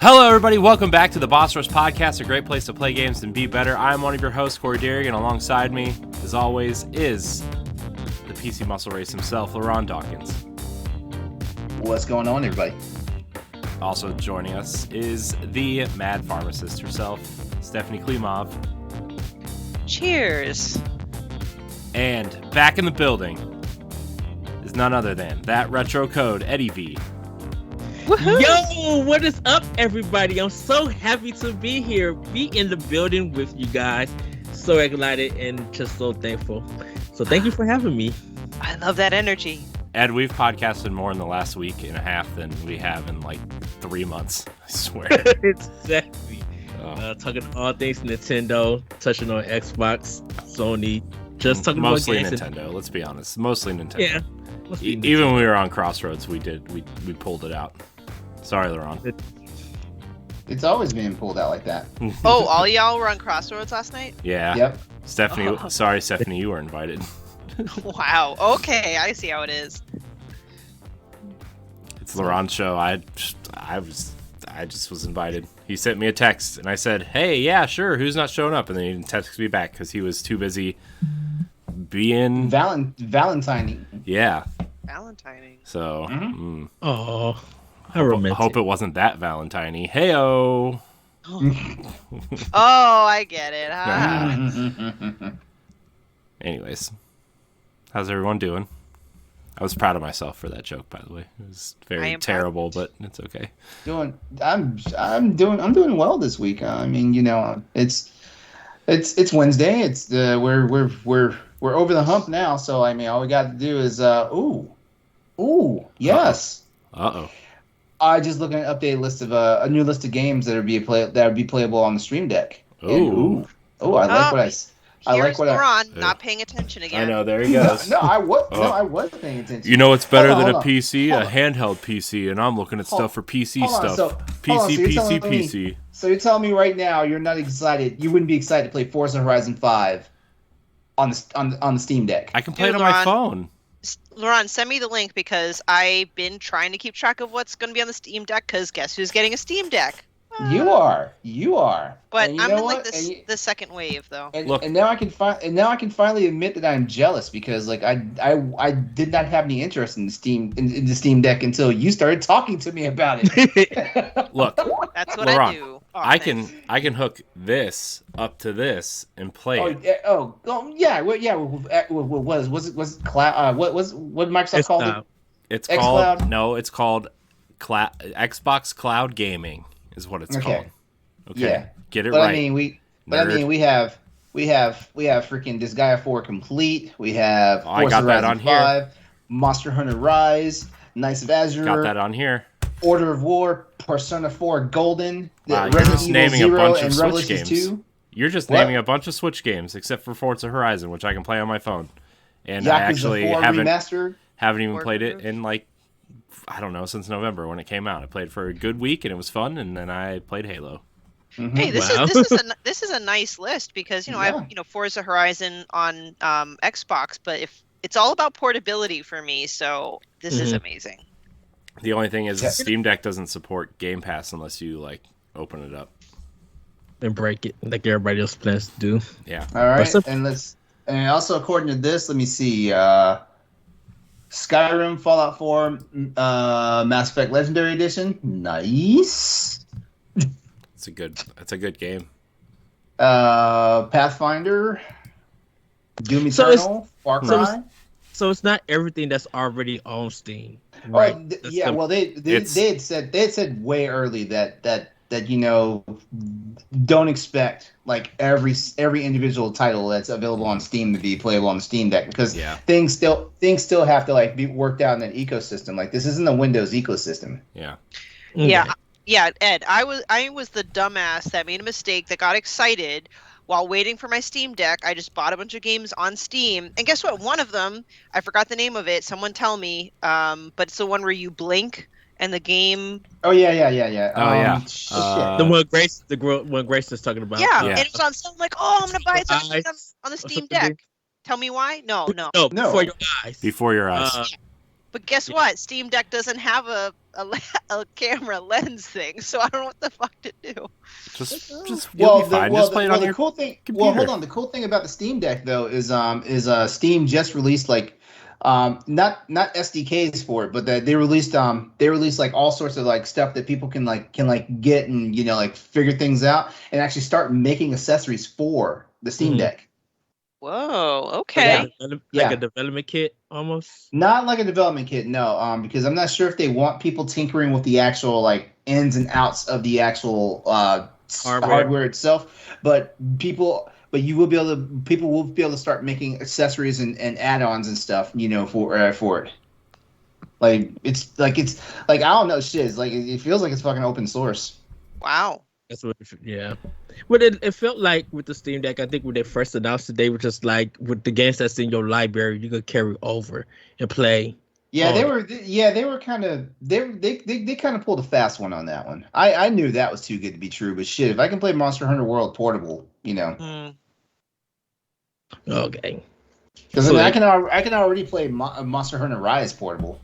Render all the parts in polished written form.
Hello, everybody. Welcome back to the Boss Rush Podcast, a great place to play games and be better. I'm one of your hosts, Corey Derrick, and alongside me, as always, is the PC Muscle Race himself, LeRon Dawkins. What's going on, everybody? Also joining us is the mad pharmacist herself, Stephanie Klimov. Cheers. And back in the building is none other than that retro code, Eddie V. Woohoo! Yo, what is up, everybody? I'm so happy to be here, be in the building with you guys. So excited and just so thankful. So thank you for having me. I love that energy. Ed, we've podcasted more in the last week and a half than we have in like 3 months, I swear. Exactly. Talking all things Nintendo, touching on Xbox, Sony, just talking mostly about games. Nintendo, let's be honest. Mostly Nintendo. Yeah. Even when we were on Crossroads, we pulled it out. Sorry, LeRon. It's always been pulled out like that. Oh, all y'all were on Crossroads last night? Yeah. Yep. Stephanie, sorry, Stephanie, you were invited. Wow. Okay, I see how it is. It's LeRon's show. I just was invited. He sent me a text, and I said, "Hey, yeah, sure. Who's not showing up?" And then he didn't text me back because he was too busy being Valentine. Yeah. Valentine. So. Oh, how romantic. Hope it wasn't that Valentine-y. Hey-o. Oh, I get it. Anyways, how's everyone doing? I was proud of myself for that joke, by the way. It was very terrible, but it's okay. I'm doing well this week. I mean, you know, it's Wednesday. It's we're over the hump now. So I mean, all we got to do is yes. Uh-oh. I just looking at an updated list of a new list of games that would be playable on the Stream Deck. Ooh. I like what I. Here's LeRon not paying attention again. I know, there he goes. I was paying attention. You know what's better than a PC? A handheld PC, and I'm looking at stuff for PC stuff. PC. So you're telling me right now you're not excited? You wouldn't be excited to play Forza Horizon 5 on the Steam Deck? I can play it on my phone. LeRon, send me the link because I've been trying to keep track of what's going to be on the Steam Deck. Because guess who's getting a Steam Deck? You are. But I'm in like the second wave though. And now I can finally admit that I'm jealous because like I did not have any interest in the Steam Deck until you started talking to me about it. Look, that's what LeRon, I do. Oh, I can hook this up to this and play it. Yeah. What cloud? What Microsoft called it? It's X-Cloud? called it's called Xbox Cloud Gaming. Is what it's called. Okay. Yeah. Get it right. right. I mean, we have freaking Disgaea 4 Complete. We have Forza Horizon 5, Monster Hunter Rise, Knights of Azure. Got that on here. Order of War, Persona 4 Golden, Wow, you're just naming a bunch of Switch games. 2. You're just naming a bunch of Switch games, except for Forza Horizon, which I can play on my phone. And Yakuza I actually 4 haven't even played it in like, I don't know, since November when it came out. I played for a good week and it was fun, and then I played Halo. Mm-hmm. Hey, this is a nice list because I have Forza Horizon on Xbox, but if it's all about portability for me, so this is amazing. The only thing is Steam Deck doesn't support Game Pass unless you like open it up and break it like everybody else plans to do. Yeah. All right, and also according to this, let me see. Skyrim, Fallout 4, Mass Effect Legendary Edition. Nice. It's a good game. Pathfinder, Doom Eternal, Far Cry. So it's not everything that's already on Steam, right? Well, they had said way early that don't expect like every individual title that's available on Steam to be playable on the Steam Deck because things still have to like be worked out in an ecosystem. Like this isn't a Windows ecosystem. Yeah. Yeah, Ed, I was the dumbass that made a mistake that got excited while waiting for my Steam Deck. I just bought a bunch of games on Steam, and guess what? One of them, I forgot the name of it. Someone tell me. But it's the one where you blink and the game. Oh yeah. The one Grace is talking about. Yeah, and it was on sale. I'm like, I'm gonna buy it on the Steam Deck. Tell me why? No. Before your eyes. Before your eyes. But guess what? Steam Deck doesn't have a a camera lens thing, so I don't know what the fuck to do. Just you'll be fine. Just play it on your cool thing. computer. Well, hold on. The cool thing about the Steam Deck though is Steam just released like not SDKs for it, but they released like all sorts of like stuff that people can get and like figure things out and actually start making accessories for the Steam Deck. Whoa, okay. Like a development kit almost? Not like a development kit, no. Because I'm not sure if they want people tinkering with the actual like ins and outs of the actual hardware itself, but people will be able to start making accessories and add-ons and stuff, for it. Like it's like I don't know, shit. It's like it feels like it's fucking open source. Wow. That's what. Yeah. But it felt like with the Steam Deck, I think when they first announced it, they were just like with the games that's in your library, you could carry over and play. Yeah, they were kind of they kind of pulled a fast one on that one. I knew that was too good to be true, but shit, if I can play Monster Hunter World portable, Okay. Because I can already play Monster Hunter Rise portable.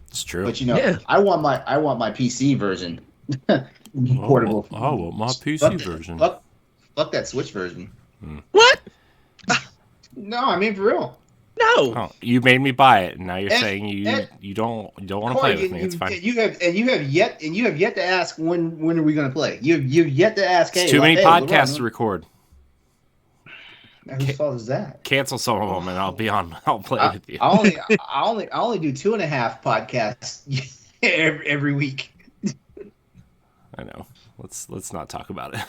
It's true. But I want my PC version portable. Oh, my PC version. Fuck that Switch version. What? No, I mean for real. No. Oh, you made me buy it, and now you're saying you don't want to play with me. It's fine. You have yet to ask when are we going to play? You've yet to ask. It's too many podcasts to record. Whose fault is that? Cancel some of them, and I'll play with you. I only do 2.5 podcasts every week. I know. Let's not talk about it.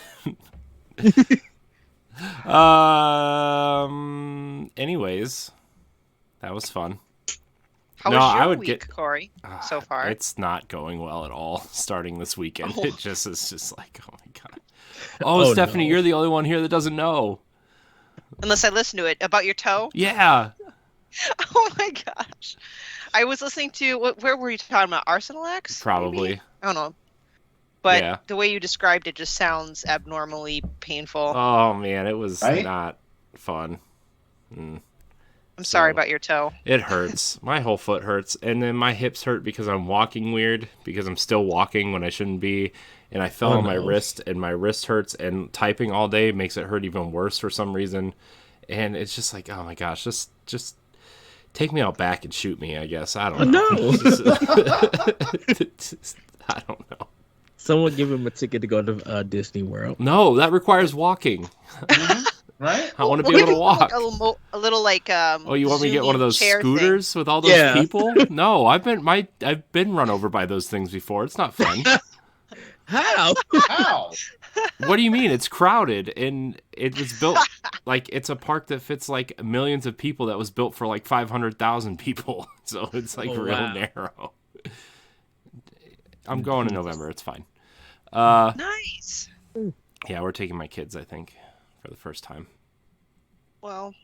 Anyways, that was fun. How was your week, Corey, so far? It's not going well at all. Starting this weekend, it's just like, oh my god. Oh, Stephanie, you're the only one here that doesn't know. Unless I listen to it about your toe. Yeah. Oh my gosh, I was listening to where were you talking about? Arsenal X? Probably. Maybe? I don't know. But the way you described it just sounds abnormally painful. Oh man, it was not fun. I'm sorry about your toe. It hurts. My whole foot hurts, and then my hips hurt because I'm walking weird, because I'm still walking when I shouldn't be, and I fell on my wrist, and my wrist hurts, and typing all day makes it hurt even worse for some reason, and it's just like, oh my gosh, just take me out back and shoot me, I guess. I don't know. No. I don't know. Someone give him a ticket to go to Disney World. No, that requires walking. Right? I want to be able to walk. A little like oh, you want me to get one of those scooters with all those people? No, I've been run over by those things before. It's not fun. How? What do you mean? It's crowded, and it was built like it's a park that fits like millions of people. That was built for like 500,000 people, so it's like narrow. I'm going in November. It's fine. Nice. Yeah, we're taking my kids, I think, for the first time. Well,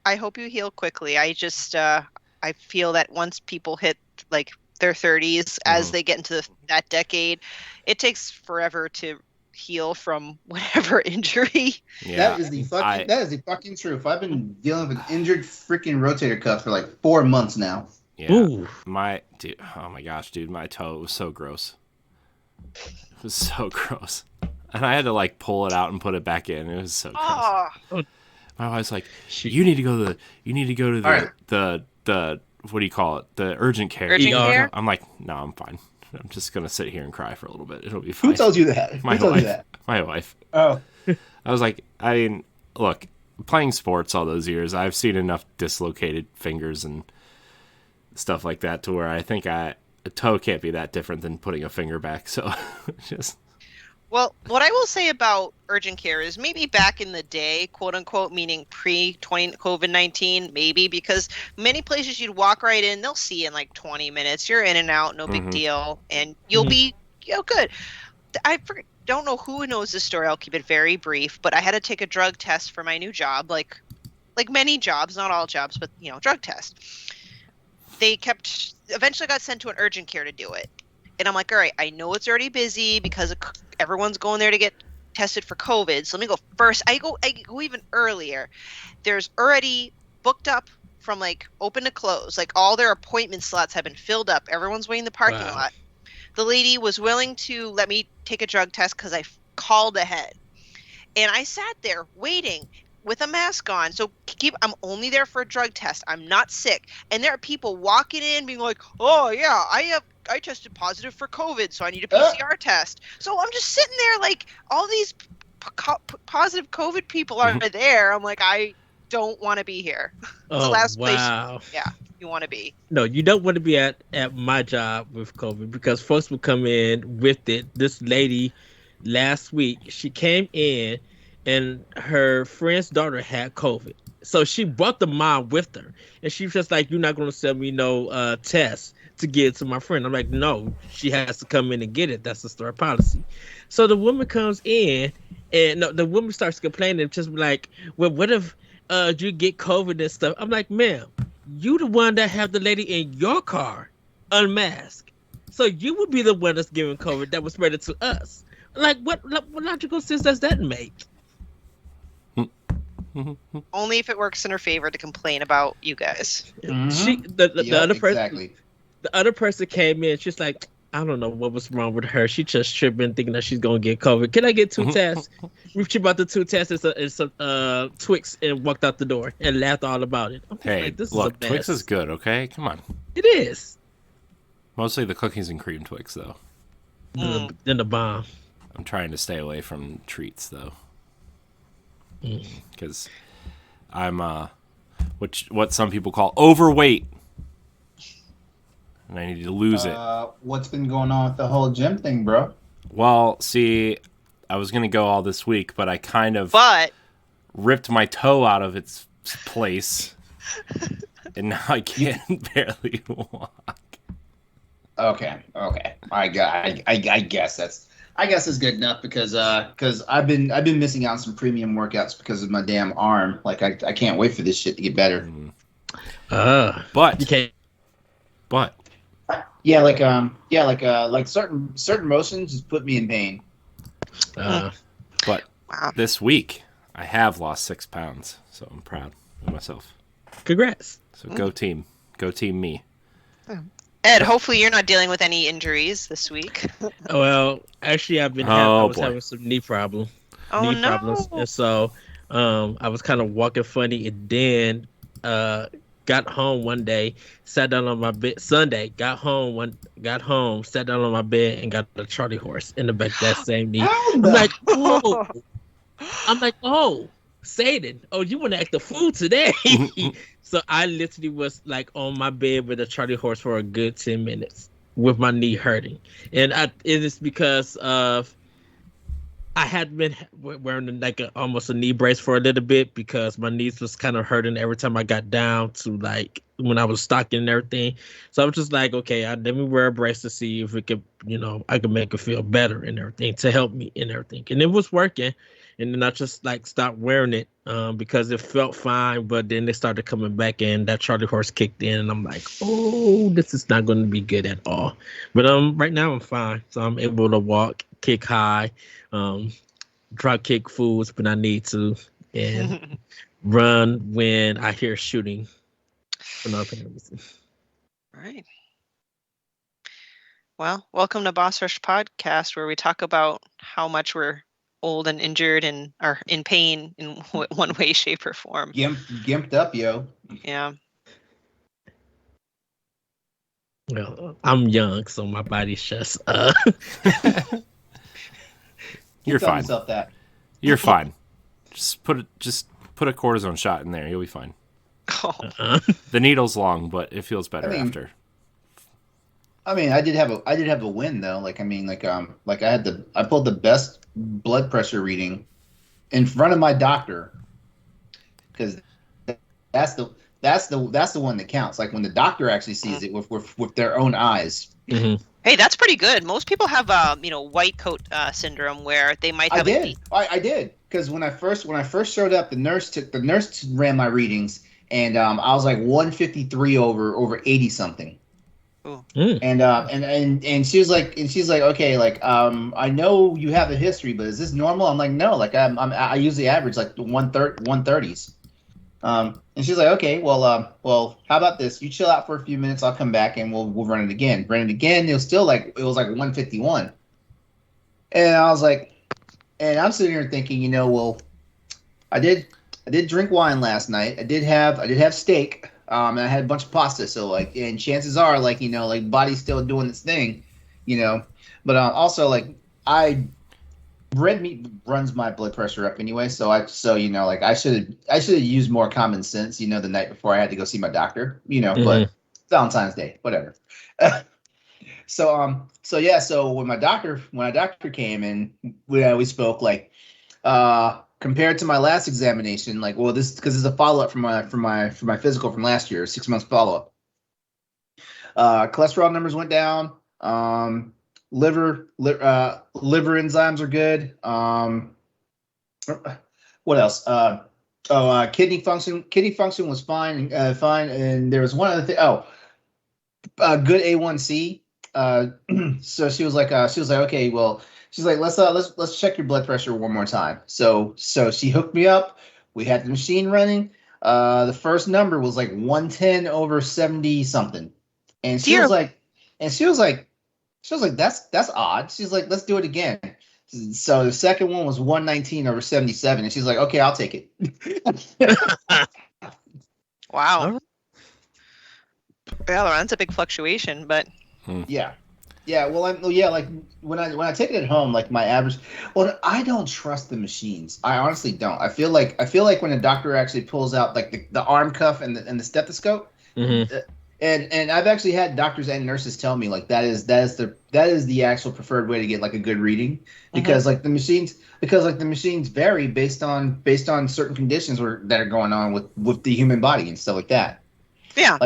I hope you heal quickly. I just I feel that once people hit like their 30s, as they get into that decade, it takes forever to heal from whatever injury. Yeah, that is the fucking truth. I've been dealing with an injured freaking rotator cuff for like 4 months now. Yeah. Ooh. Oh my gosh, dude, my toe was so gross. It was so gross. And I had to like pull it out and put it back in. It was so gross. My wife's like, you need to go to the what do you call it? The urgent care. Urgent care? I'm like, no, I'm fine. I'm just gonna sit here and cry for a little bit. It'll be fine. Who told you that? My wife. Oh. I was like, I mean, look, playing sports all those years, I've seen enough dislocated fingers and stuff like that to where I think a toe can't be that different than putting a finger back. So just. Well, what I will say about urgent care is maybe back in the day, quote unquote, meaning pre-COVID-19, maybe, because many places you'd walk right in, they'll see you in like 20 minutes. You're in and out, no big deal, and you'll be good. I don't know who knows this story. I'll keep it very brief, but I had to take a drug test for my new job, like many jobs, not all jobs, but drug test. They eventually got sent to an urgent care to do it. And I'm like, all right, I know it's already busy because everyone's going there to get tested for COVID. So let me go first. I go even earlier. There's already booked up from like open to close. Like all their appointment slots have been filled up. Everyone's waiting in the parking lot. the lady was willing to let me take a drug test because I called ahead. And I sat there waiting with a mask on. So I'm only there for a drug test. I'm not sick. And there are people walking in being like, oh, yeah, I tested positive for COVID, so I need a PCR test. So I'm just sitting there like all these positive COVID people are there. I'm like, I don't want to be here. It's the last place you want to be. No, you don't want to be at my job with COVID because folks will come in with it. This lady last week, she came in and her friend's daughter had COVID. So she brought the mom with her. And she was just like, you're not going to send me no test to give it to my friend. I'm like, no, she has to come in and get it. That's the store policy. So the woman comes in and the woman starts complaining, just like, well, what if you get COVID and stuff? I'm like, ma'am, you the one that have the lady in your car unmasked. So you would be the one that's giving COVID that was spread it to us. Like, what logical sense does that make? Only if it works in her favor to complain about you guys. The other person came in. She's like, I don't know what was wrong with her. She just tripping, thinking that she's gonna get COVID. Can I get 2 tests? She bought the 2 tests and some Twix and walked out the door and laughed all about it. Hey, like, look, Twix is good. Okay, come on. It is. Mostly the cookies and cream Twix, though. Then the bomb. I'm trying to stay away from treats, though. Because I'm what some people call overweight, and I need to lose it. What's been going on with the whole gym thing, bro? Well, see, I was gonna go all this week, but I kind of ripped my toe out of its place, and now I can't barely walk. Okay. I guess it's good enough because I've been missing out on some premium workouts because of my damn arm. Like I can't wait for this shit to get better. But certain motions just put me in pain. But this week I have lost 6 pounds, so I'm proud of myself. Congrats! So go team me. Ed, hopefully you're not dealing with any injuries this week. Well, actually, I was having some knee problems. And so I was kind of walking funny, and then got home one day, sat down on my bed. Sunday, got home, sat down on my bed, and got a Charlie horse in the back of that same knee. I'm like, oh, Satan, you want to act a fool today? So I literally was like on my bed with a Charlie horse for a good 10 minutes with my knee hurting. And it is because of I had been wearing like almost a knee brace for a little bit because my knees was kind of hurting every time I got down to like when I was stocking and everything. So I was just like, okay, let me wear a brace to see if it could, I could make it feel better and everything to help me and everything. And it was working. And then I just like stopped wearing it because it felt fine. But then they started coming back and that Charlie horse kicked in. And I'm like, oh, this is not going to be good at all. But right now I'm fine. So I'm able to walk, kick high, drop kick fools when I need to, and run when I hear shooting. For no apparent reason. Right. Well, welcome to Boss Rush Podcast, where we talk about how much we're old and injured and are in pain in one way, shape, or form. Gimped up, yo. Yeah. Well, I'm young, so my body's just You're fine. That. You're fine. Just put a cortisone shot in there. You'll be fine. Oh. The needle's long, but it feels better after. I mean, I did have a win though. I pulled the best blood pressure reading in front of my doctor, because that's the one that counts. Like when the doctor actually sees it with their own eyes. Mm-hmm. Hey, that's pretty good. Most people have white coat syndrome where they might have. I did because when I first showed up, the nurse ran my readings, and I was like 153 over 80 something. And she's like, okay, I know you have a history, but is this normal? I'm like, no, I usually average like the 130s. And she's like, okay, well, how about this? You chill out for a few minutes. I'll come back and we'll run it again. Run it again. It was like 151. And I was like, and I'm sitting here thinking, well, I did drink wine last night. I did have steak. And I had a bunch of pasta. So like, and chances are like, like body's still doing its thing, but also like red meat runs my blood pressure up anyway. So I should have used more common sense, the night before I had to go see my doctor, but Valentine's Day, whatever. So when my doctor came and we spoke like, compared to my last examination, like, well, this because it's a follow up from my physical from last year, 6 months follow up. Cholesterol numbers went down. Liver enzymes are good. What else? Kidney function was fine. And there was one other thing. Good A1C. So she was like, okay, well, she's like, let's check your blood pressure one more time. So she hooked me up. We had the machine running. The first number was like 110 over 70 something, and she was like, that's odd. She's like, let's do it again. So the second one was 119 over 77, and she's like, okay, I'll take it. Wow. Yeah, that's a big fluctuation, but yeah. Well, like when I take it at home, like my average. Well, I don't trust the machines. I honestly don't. I feel like when a doctor actually pulls out like the arm cuff and the stethoscope, and I've actually had doctors and nurses tell me like that is the actual preferred way to get like a good reading, because like the machines vary based on certain conditions that are going on with the human body and stuff like that. Yeah.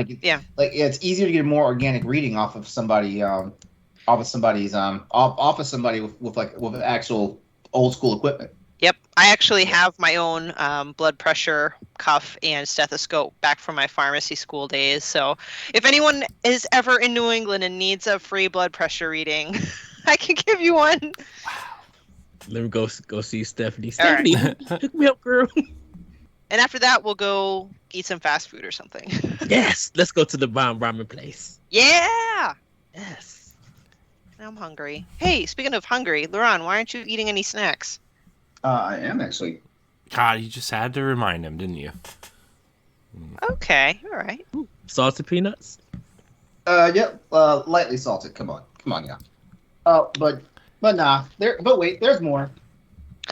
It's easier to get a more organic reading off of somebody with actual old school equipment. Yep. I actually have my own blood pressure cuff and stethoscope back from my pharmacy school days. So if anyone is ever in New England and needs a free blood pressure reading, I can give you one. Let me go see Stephanie. Right. Hook me up, girl. And after that, we'll go eat some fast food or something. Yes, let's go to the bomb ramen place. Yeah. Yes. I'm hungry. Hey, speaking of hungry, LeRon, why aren't you eating any snacks? I am actually. God, you just had to remind him, didn't you? Okay, all right. Ooh, salted peanuts? Yep. Lightly salted. Come on, yeah. But nah. But wait, there's more.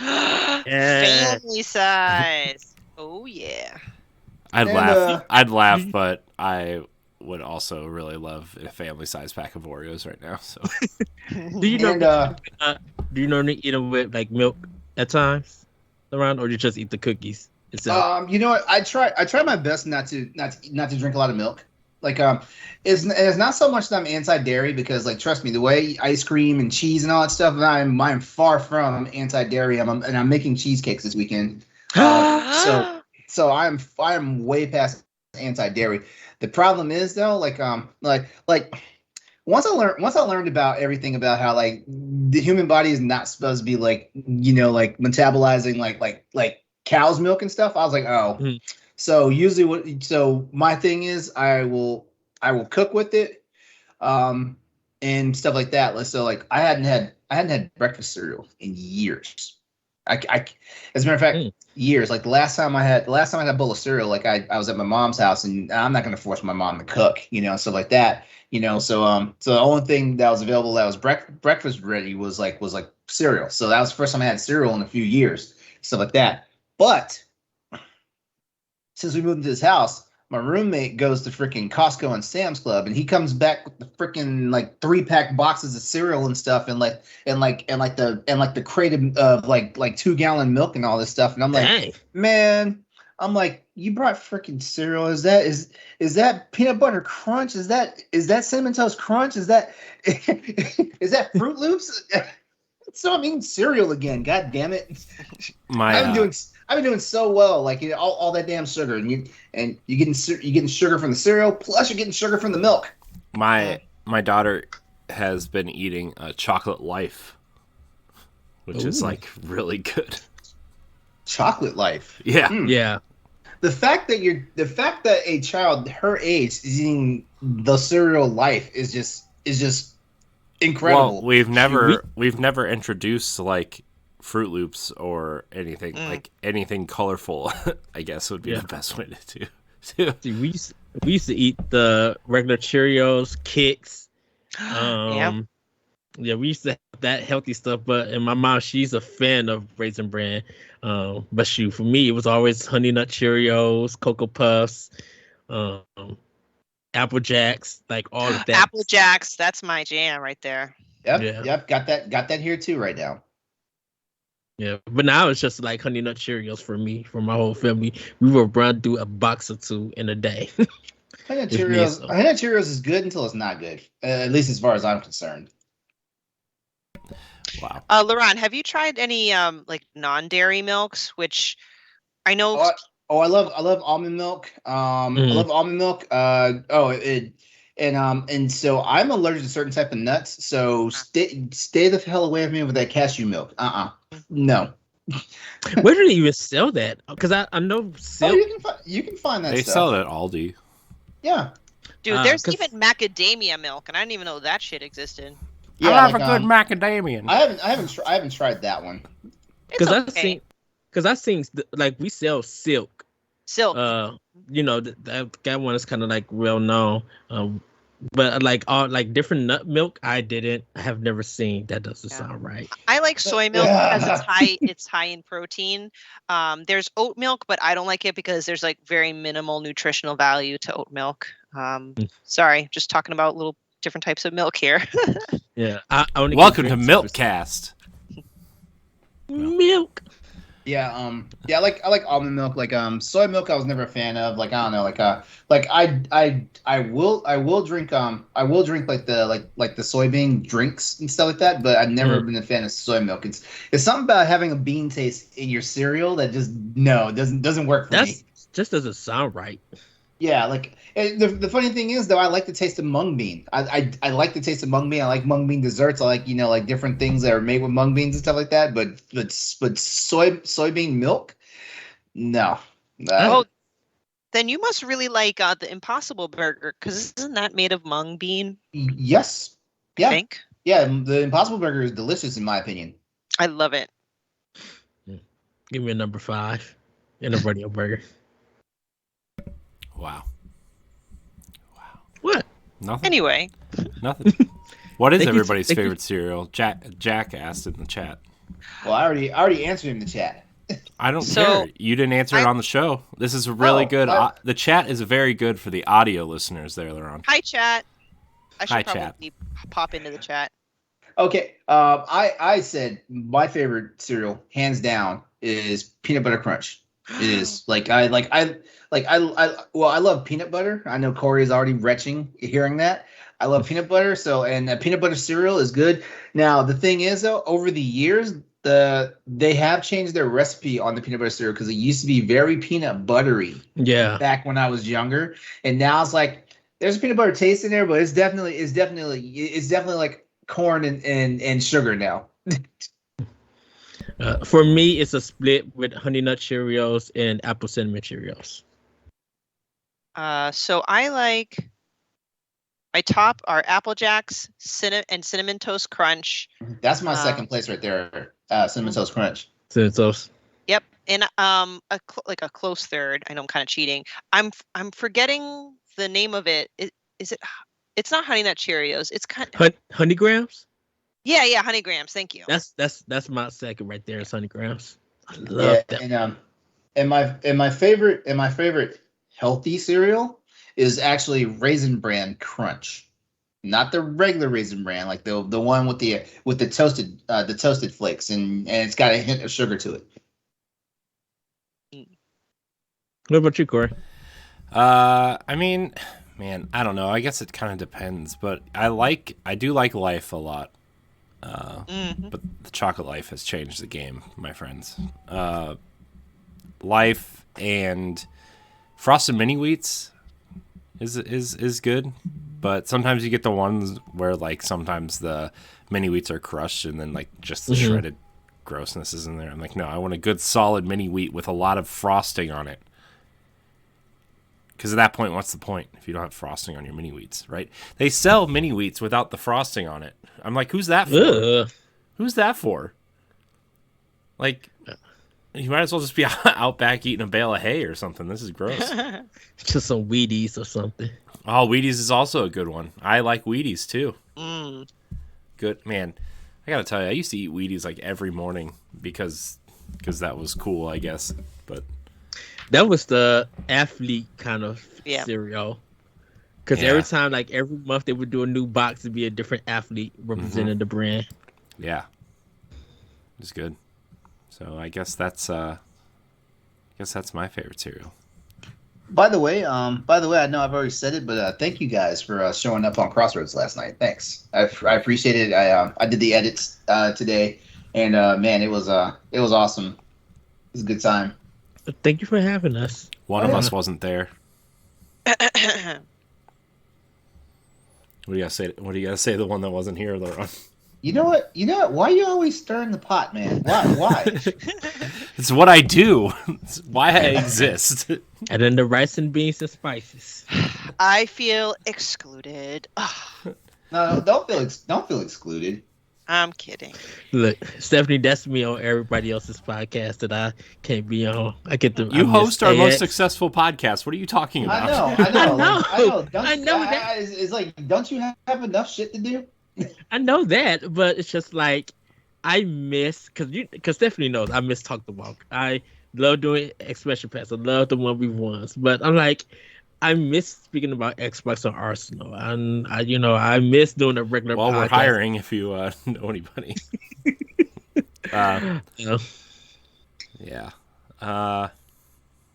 Yeah. Family size. Oh yeah. I'd laugh, but I would also really love a family size pack of Oreos right now. So, do you normally eat them with like milk at times, around, or you just eat the cookies itself? You know what? I try my best not to drink a lot of milk. Like it's not so much that I'm anti-dairy, because like trust me, the way ice cream and cheese and all that stuff, I'm far from anti-dairy. I'm making cheesecakes this weekend. So I'm way past anti-dairy. The problem is though, like once I learned about everything about how like the human body is not supposed to be like like metabolizing like cow's milk and stuff, I was like, oh. So so my thing is I will cook with it, and stuff like that. So like I hadn't had breakfast cereal in years. I as a matter of fact, years. Like the last time I had a bowl of cereal, like I was at my mom's house, and I'm not gonna force my mom to cook, stuff like that. So the only thing that was available that was breakfast ready was like cereal. So that was the first time I had cereal in a few years, stuff like that. But since we moved into this house, my roommate goes to freaking Costco and Sam's Club, and he comes back with the freaking like 3-pack boxes of cereal and stuff, and the crate of like 2-gallon milk and all this stuff. And I'm like, Dang. Man, I'm like, you brought freaking cereal? Is that peanut butter crunch? Is that cinnamon toast crunch? Is that Fruit Loops? So I'm eating cereal again. God damn it! I've been doing so well, like all that damn sugar, and you're getting sugar from the cereal, plus you're getting sugar from the milk. My daughter has been eating a chocolate life, which is like really good. Chocolate life. Yeah. Yeah. the fact that a child her age is eating the cereal Life is just incredible. Well, we've never introduced like Fruit Loops or anything like anything colorful. I guess would be the best way to do. See, we used to eat the regular Cheerios, Kicks. Yeah, we used to have that healthy stuff. But and my mom, she's a fan of Raisin Bran. But shoot, for me, it was always Honey Nut Cheerios, Cocoa Puffs, Apple Jacks, like all of that. Apple Jacks, that's my jam right there. Yep. Got that here too right now. Yeah, but now it's just like Honey Nut Cheerios for me, for my whole family. We will run through a box or two in a day. Honey Nut Cheerios is good until it's not good. At least as far as I'm concerned. Wow. LeRon, have you tried any like non-dairy milks? Which I know. I love almond milk. I love almond milk. And so I'm allergic to certain type of nuts. So stay the hell away from me with that cashew milk. No. Where do they even sell that? Because I know you can find that. They stuff. sell it at Aldi. Yeah. Dude, there's even macadamia milk, and I didn't even know that shit existed. Yeah, I love a good macadamia. I haven't tried that one. Because I've seen like we sell Silk. You know that one is kind of like well known. But like all like different nut milk, I have never seen. That doesn't sound right. I like soy milk because it's high in protein. There's oat milk, but I don't like it because there's like very minimal nutritional value to oat milk. Sorry, just talking about little different types of milk here. Yeah. Welcome to Milkcast. Milk. Yeah, I like almond milk. Like soy milk I was never a fan of. Like I don't know, I will drink like the soybean drinks and stuff like that, but I've never been a fan of soy milk. It's something about having a bean taste in your cereal that just doesn't work for me. Just doesn't sound right. Yeah, like the funny thing is though, I like the taste of mung bean. I like the taste of mung bean. I like mung bean desserts. I like like different things that are made with mung beans and stuff like that. But soybean milk, no. Oh, then you must really like the Impossible Burger because isn't that made of mung bean? Yes. Yeah. I think. Yeah, the Impossible Burger is delicious in my opinion. I love it. Give me a number 5 in a radio burger. Wow. What? Nothing. Anyway. Nothing. What is everybody's favorite cereal? Jack asked in the chat. Well, I already answered in the chat. I don't care. You didn't answer it on the show. This is really good. The chat is very good for the audio listeners there, LeRon. Hi, chat. I should probably pop into the chat. Okay. I said my favorite cereal, hands down, is Peanut Butter Crunch. It is I love peanut butter. I know Corey is already retching hearing that. I love peanut butter. And peanut butter cereal is good. Now the thing is though, over the years, they have changed their recipe on the peanut butter cereal because it used to be very peanut buttery. Yeah. Back when I was younger, and now it's like there's a peanut butter taste in there, but it's definitely like corn and sugar now. For me, it's a split with Honey Nut Cheerios and Apple Cinnamon Cheerios. So I like my top are Apple Jacks, Cinnamon Toast Crunch. That's my second place right there. Cinnamon Toast Crunch. Cinnamon Toast. Yep, and a close third. I know I'm kind of cheating. I'm forgetting the name of it. Is it? It's not Honey Nut Cheerios. It's kind of Honey Grams. Yeah, Honey Grams. Thank you. That's my second right there. Is Honey Grams. I love that. And my favorite healthy cereal is actually Raisin Bran Crunch, not the regular Raisin Bran, like the one with the toasted flakes, and it's got a hint of sugar to it. What about you, Corey? I mean, man, I don't know. I guess it kind of depends, but I do like Life a lot. But the chocolate Life has changed the game, my friends. Life and Frosted Mini Wheats is good, but sometimes you get the ones where like sometimes the mini wheats are crushed and then like just the shredded grossness is in there. I'm like, no, I want a good solid mini wheat with a lot of frosting on it. Because at that point, what's the point if you don't have frosting on your mini wheats, right? They sell mini wheats without the frosting on it. I'm like, who's that for? Ugh. Who's that for? Like, you might as well just be out back eating a bale of hay or something. This is gross. Just some Wheaties or something. Oh, Wheaties is also a good one. I like Wheaties too. Good, man. I gotta tell you, I used to eat Wheaties like every morning because that was cool, I guess. But that was the athlete kind of cereal. Because every time, like every month, they would do a new box to be a different athlete representing the brand. Yeah, it's good. So I guess that's my favorite cereal. By the way, I know I've already said it, but thank you guys for showing up on Crossroads last night. Thanks, I appreciate it. I did the edits today, and man, it was awesome. It was a good time. Thank you for having us. One of us wasn't there. What do you gotta say? What do you gotta say? The one that wasn't here, LeRon. You know what? Why are you always stirring the pot, man? Why? It's what I do. It's why I exist. And then the rice and beans and spices. I feel excluded. No, don't feel excluded. I'm kidding. Look, Stephanie, that's me on everybody else's podcast that I can't be on. You host our most successful podcast. What are you talking about? I know that. It's like, don't you have enough shit to do? I know that, but it's just like I miss because Stephanie knows I miss Talk the Walk. I love doing Expression Pass. I love the 1v1s, but I'm like I miss speaking about Xbox or Arsenal, and I miss doing a regular. Well, podcast. we're hiring if you know anybody. Yeah.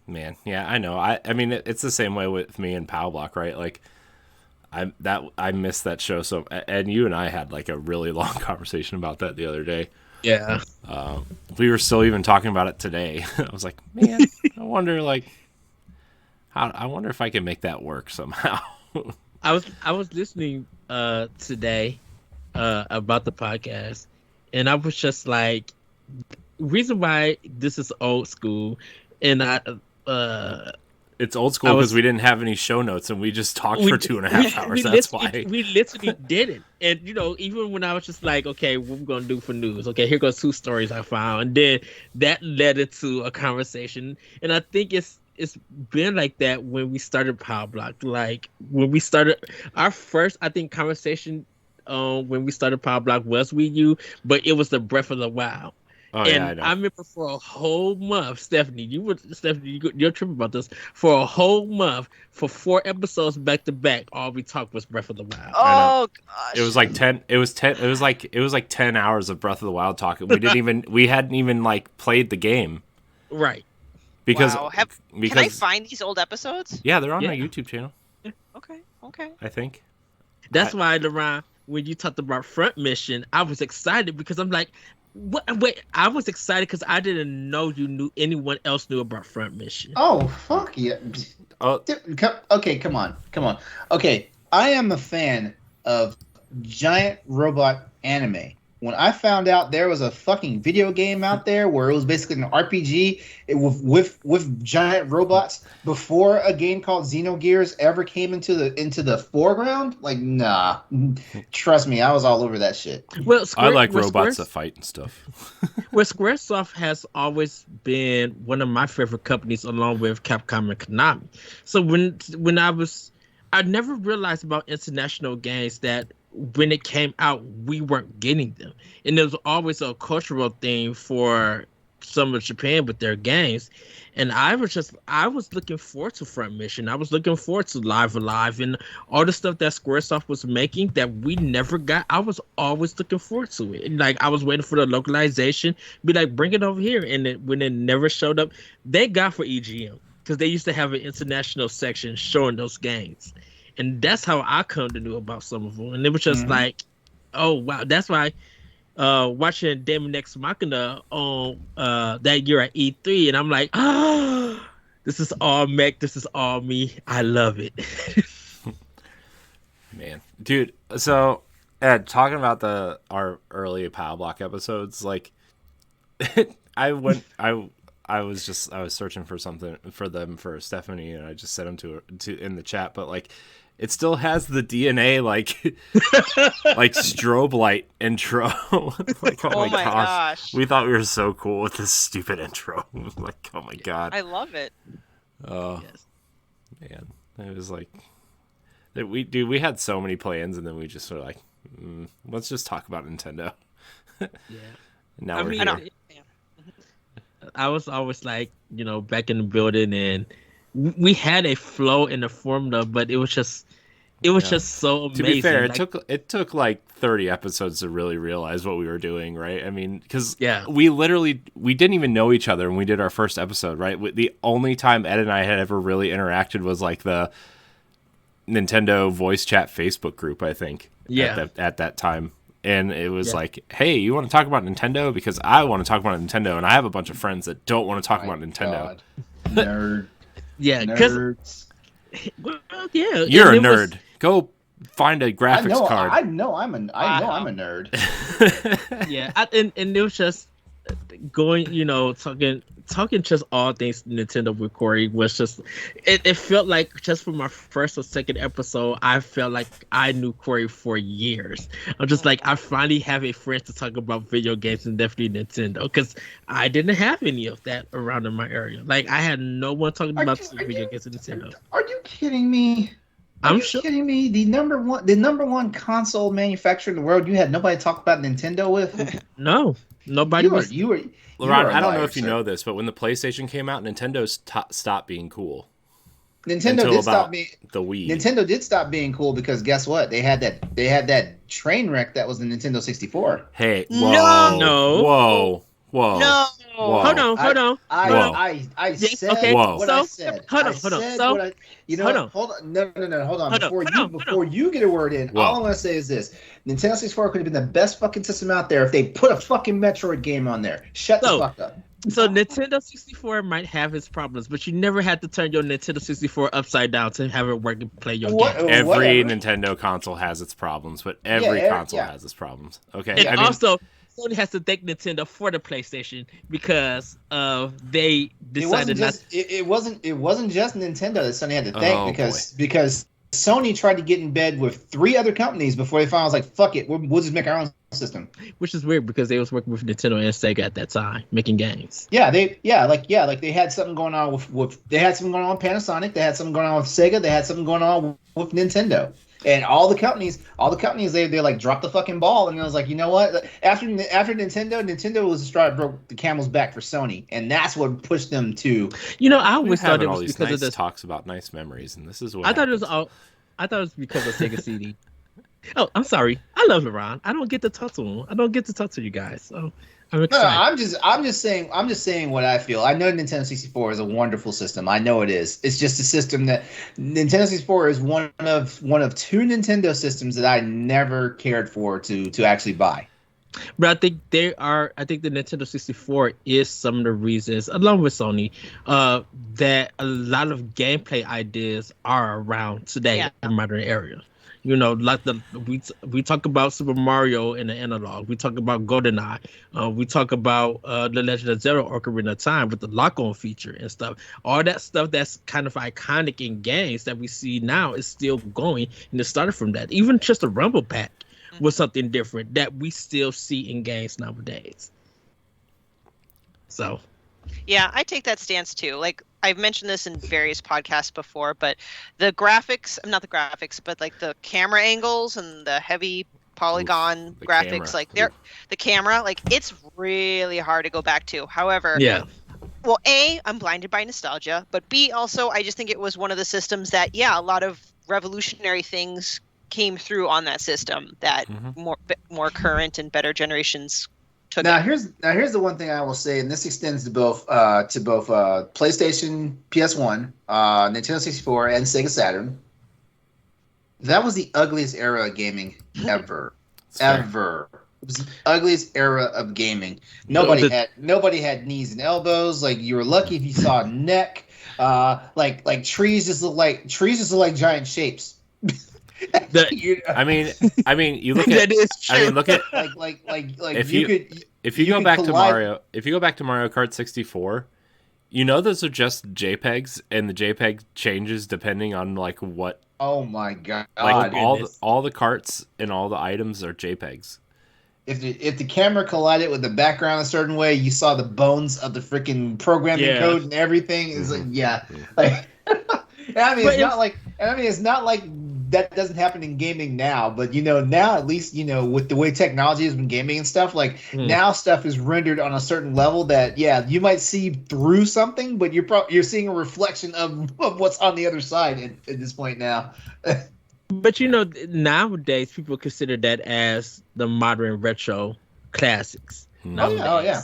Man, yeah, I know. I mean, it's the same way with me and Pow Block, right? Like. I missed that show so, and you and I had like a really long conversation about that the other day. Yeah. We were still even talking about it today. I was like, man, I wonder if I can make that work somehow. I was listening today about the podcast, and I was just like, reason why this is old school, and it's old school because we didn't have any show notes and we just talked for 2.5 hours. That's why. We literally didn't. And, even when I was just like, okay, what we're going to do for news? Okay, here goes 2 stories I found. And then that led into a conversation. And I think it's been like that when we started Power Block. Like, when we started our first, I think, conversation when we started Power Block was with you, but it was the Breath of the Wild. Oh, and I remember for a whole month, Stephanie, you're tripping about this. For a whole month, for 4 episodes back to back, all we talked was Breath of the Wild. Oh gosh! It was like 10. It was like 10 hours of Breath of the Wild talking. We hadn't even like played the game, right? Because can I find these old episodes? Yeah, they're on my YouTube channel. Okay. I think that's why, LeRon, when you talked about Front Mission, I was excited because I'm like. Wait, I was excited because I didn't know anyone else knew about Front Mission. Oh, fuck yeah. Oh. Okay, come on. Okay, I am a fan of giant robot anime. When I found out there was a fucking video game out there where it was basically an RPG with giant robots before a game called Xenogears ever came into the foreground, like nah, trust me, I was all over that shit. Well, I like robots that fight and stuff. Well, SquareSoft has always been one of my favorite companies, along with Capcom and Konami. So when I never realized about international games that. When it came out, we weren't getting them, and there was always a cultural thing for some of Japan with their games. And I was looking forward to Front Mission. I was looking forward to Live Alive and all the stuff that SquareSoft was making that we never got. I was always looking forward to it. And like I was waiting for the localization, be like, bring it over here. And when it never showed up, thank God for EGM because they used to have an international section showing those games. And that's how I come to know about some of them. And it was just like, oh, wow. That's why watching Demon X Machina on that year at E3, and I'm like, this is all mech. This is all me. I love it. Man. Dude, so, Ed, talking about our early Power Block episodes, like, I I was searching for something for them for Stephanie, and I just sent them to in the chat. But like, it still has the DNA like like strobe light intro. Like, oh my gosh, we thought we were so cool with this stupid intro. Like, oh my god, I love it. Oh man, it was like we had so many plans, and then we just were like, let's just talk about Nintendo. Yeah. Now we're here. I was always like, back in the building, and we had a flow in the formula, but it was just so amazing. To be fair, it took like 30 episodes to really realize what we were doing, right? I mean, because we didn't even know each other when we did our first episode, right? The only time Ed and I had ever really interacted was like the Nintendo voice chat Facebook group, I think. At that time. And it was like, hey, you want to talk about Nintendo? Because I want to talk about Nintendo, and I have a bunch of friends that don't want to talk about Nintendo. Nerd. Yeah, nerds. Well, yeah. You're a nerd. Go find a graphics card. I know I'm a nerd. Yeah, and it was just going, talking just all things Nintendo with Corey was just, it felt like just from my first or second episode, I felt like I knew Corey for years. I'm just like, I finally have a friend to talk about video games, and definitely Nintendo, because I didn't have any of that around in my area. Like, I had no one talking about video games and Nintendo. Are you kidding me? I'm sure. Kidding me? The number one console manufacturer in the world, you had nobody to talk about Nintendo with? No, nobody was. LeRon, I don't know if you know this, but when the PlayStation came out, Nintendo stopped being cool. Nintendo did stop being the Wii. Nintendo did stop being cool because guess what? They had that train wreck that was the Nintendo 64. Hey, whoa, no, whoa, no. Whoa. Hold on. I said okay. what I said. Hold on. Hold on. Before you get a word in, all I want to say is this: Nintendo 64 could have been the best fucking system out there if they put a fucking Metroid game on there. Shut the fuck up. So Nintendo 64 might have its problems, but you never had to turn your Nintendo 64 upside down to have it work and play your game. Every Nintendo console has its problems, but every console has its problems. Okay. And also, Sony has to thank Nintendo for the PlayStation because they decided it wasn't just Nintendo that Sony had to thank because Sony tried to get in bed with 3 other companies before they finally was like, fuck it, we'll just make our own system. Which is weird because they was working with Nintendo and Sega at that time, making games. Like they had something going on with Panasonic, they had something going on with Sega, they had something going on with Nintendo. And all the companies, they like dropped the fucking ball, and I was like, you know what? After Nintendo was the straw that broke the camel's back for Sony, and that's what pushed them to. I always thought it was because of this talks about nice memories, and this is what I thought it was because of Sega CD. Oh, I'm sorry. I love LeRon. I don't get to talk to him. I don't get to talk to you guys. So I'm excited. No, I'm just saying what I feel. I know Nintendo 64 is a wonderful system. I know it is. It's just a system that Nintendo 64 is one of 2 Nintendo systems that I never cared for to actually buy. But I think the Nintendo 64 is some of the reasons, along with Sony, that a lot of gameplay ideas are around today in the modern era. Like we talk about Super Mario in the analog. We talk about GoldenEye. We talk about The Legend of Zelda: Ocarina of Time with the lock-on feature and stuff. All that stuff that's kind of iconic in games that we see now is still going, and it started from that. Even just the Rumble Pack was something different that we still see in games nowadays. So, yeah, I take that stance too. Like, I've mentioned this in various podcasts before, but not the graphics, but like the camera angles and the heavy polygon graphics, the camera, like it's really hard to go back to. However, well, A, I'm blinded by nostalgia, but B, also, I just think it was one of the systems that, a lot of revolutionary things came through on that system that more current and better generations took. Now here's the one thing I will say, and this extends to both PlayStation, PS1, Nintendo 64, and Sega Saturn. That was the ugliest era of gaming ever. Ever. It was the ugliest era of gaming. Nobody had knees and elbows. Like, you were lucky if you saw a neck. Like trees just look like giant shapes. I mean, you look at. That is true. I mean, look at like if you go back to Mario Kart 64, You know, those are just JPEGs, and the JPEG changes depending on like what. Oh my god! Like all the carts and all the items are JPEGs. If the camera collided with the background a certain way, you saw the bones of the freaking programming code and everything. Is like like. It's not like that doesn't happen in gaming now, but now at least with the way technology has been gaming and stuff, like now stuff is rendered on a certain level that you might see through something, but you're seeing a reflection of what's on the other side at this point now. But nowadays people consider that as the modern retro classics. Yeah.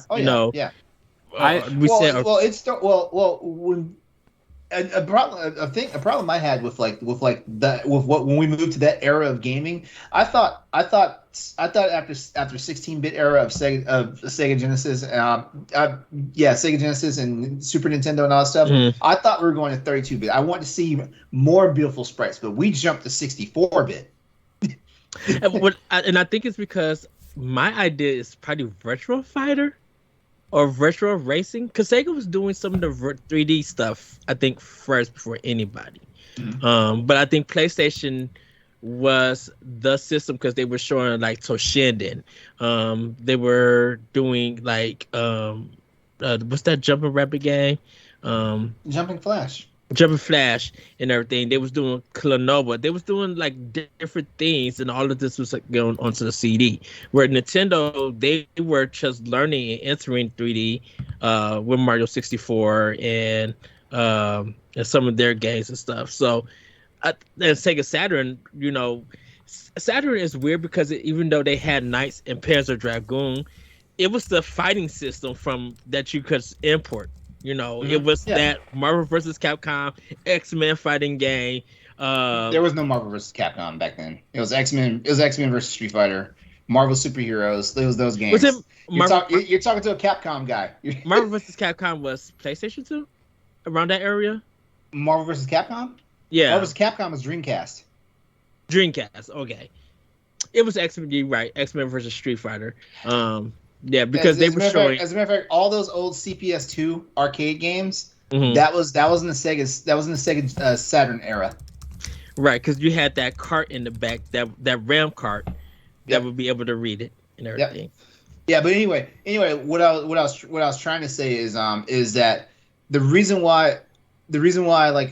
A problem I had with when we moved to that era of gaming, I thought after 16-bit era of Sega Genesis, Sega Genesis and Super Nintendo and all that stuff, I thought we were going to 32-bit. I wanted to see more beautiful sprites, but we jumped to 64-bit. And I think it's because my idea is probably Retro Fighter. Or retro racing, because Sega was doing some of the 3D stuff, I think, first before anybody. But I think PlayStation was the system because they were showing like Toshinden. They were doing like what's that jumping rabbit game? Jumping Flash and everything. They was doing Kilonova. They was doing like different things, and all of this was like going onto the CD. Where Nintendo, they were just learning and entering 3D with Mario 64 and some of their games and stuff. So, and Sega Saturn, Saturn is weird because even though they had Knights and Panzer Dragoon, it was the fighting system that you could import. It was that Marvel vs. Capcom X-Men fighting game. There was no Marvel vs. Capcom back then. It was X-Men. It was X-Men versus Street Fighter. Marvel superheroes. It was those games. You're talking to a Capcom guy. Marvel vs. Capcom was PlayStation 2? Around that area? Marvel vs. Capcom? Yeah. Marvel vs. Capcom was Dreamcast. Dreamcast. Okay. It was X-Men. You're right. X-Men versus Street Fighter. Yeah, because they were showing. As a matter of fact, all those old CPS2 arcade games, that was in the Sega Saturn era. Right, because you had that cart in the back, that RAM cart that would be able to read it and everything. Yeah, but anyway, what I was trying to say is that the reason why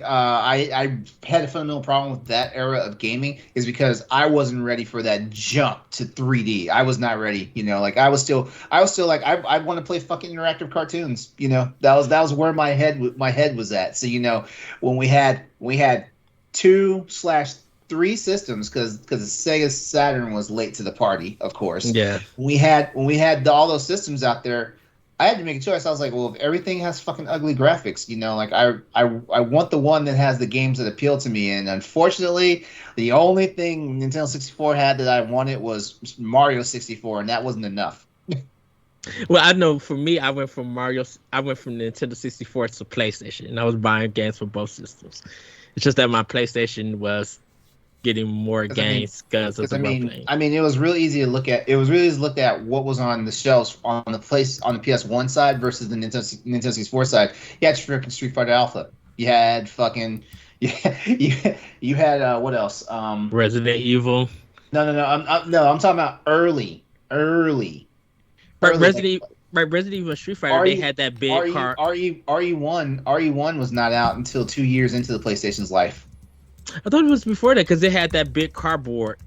I had a fundamental problem with that era of gaming is because I wasn't ready for that jump to 3D. I was not ready, I was still like I want to play fucking interactive cartoons, that was where my head was at. So when we had 2/3 systems because Sega Saturn was late to the party, of course. Yeah. When we had all those systems out there, I had to make a choice. I was like, well, if everything has fucking ugly graphics, I want the one that has the games that appeal to me. And unfortunately, the only thing Nintendo 64 had that I wanted was Mario 64, and that wasn't enough. Well, I know for me, I went from Nintendo 64 to PlayStation, and I was buying games for both systems. It's just that my PlayStation was getting more games because of the thing. It was really easy to look at. It was really easy to look at what was on the shelves on the PS1 side versus the Nintendo 64 side. You had freaking Street Fighter Alpha. You had fucking you had what else? Resident Evil. No. I'm talking about early. Resident Evil Street Fighter. They had that big card. RE1 was not out until 2 years into the PlayStation's life. I thought it was before that because they had that big cardboard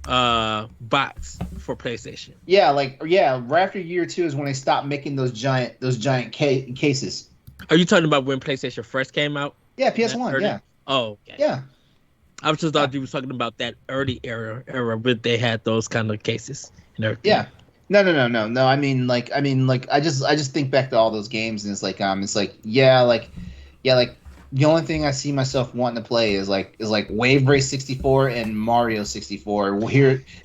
box for PlayStation. Right after year 2 is when they stopped making those giant cases. Are you talking about when PlayStation first came out? Yeah, PS1. Yeah. Oh, okay. Yeah. I was just thought you were talking about that early era where they had those kind of cases and everything. Yeah. No. I just think back to all those games and it's like the only thing I see myself wanting to play is Wave Race 64 and Mario 64.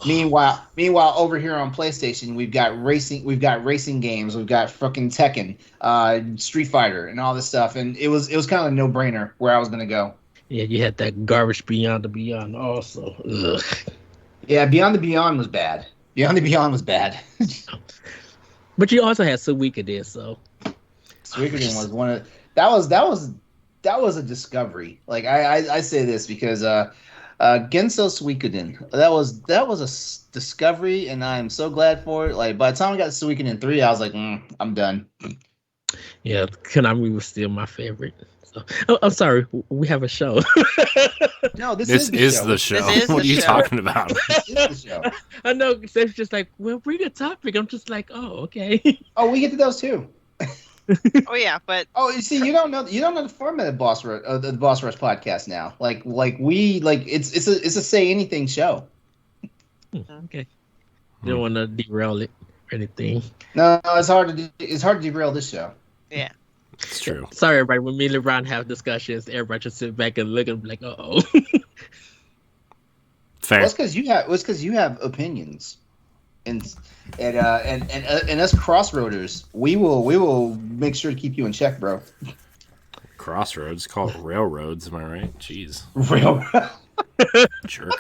Meanwhile, over here on PlayStation, we've got racing games, we've got fucking Tekken, Street Fighter, and all this stuff. And it was kind of a no-brainer where I was gonna go. Yeah, you had that garbage Beyond the Beyond also. Ugh. Yeah, Beyond the Beyond was bad. But you also had Suikoden, so. Suikoden was one of that was a discovery. Like I say this because Genso Suikoden, that was a discovery, and I am so glad for it. Like by the time I got Suikoden 3, I was like, I'm done. Yeah, Konami was still my favorite. So, I'm sorry, we have a show. No, this is the show. What are you talking about? This is the show. I know. It's just like, well, bring a topic. I'm just like, oh, okay. Oh, we get to those too. Oh yeah, but you see, you don't know the format of the Boss Rush podcast now. Like it's a say anything show. Okay. You don't want to derail it or anything. No, it's hard to derail this show. Yeah. It's true. Sorry, everybody. When me and LeRon have discussions, everybody just sit back and look and be like, "Uh-oh." Fair. Well, it's because you have opinions, and us crossroaders, we will make sure to keep you in check, bro. Crossroads, call it railroads. Am I right? Jeez. Railroad. Jerk.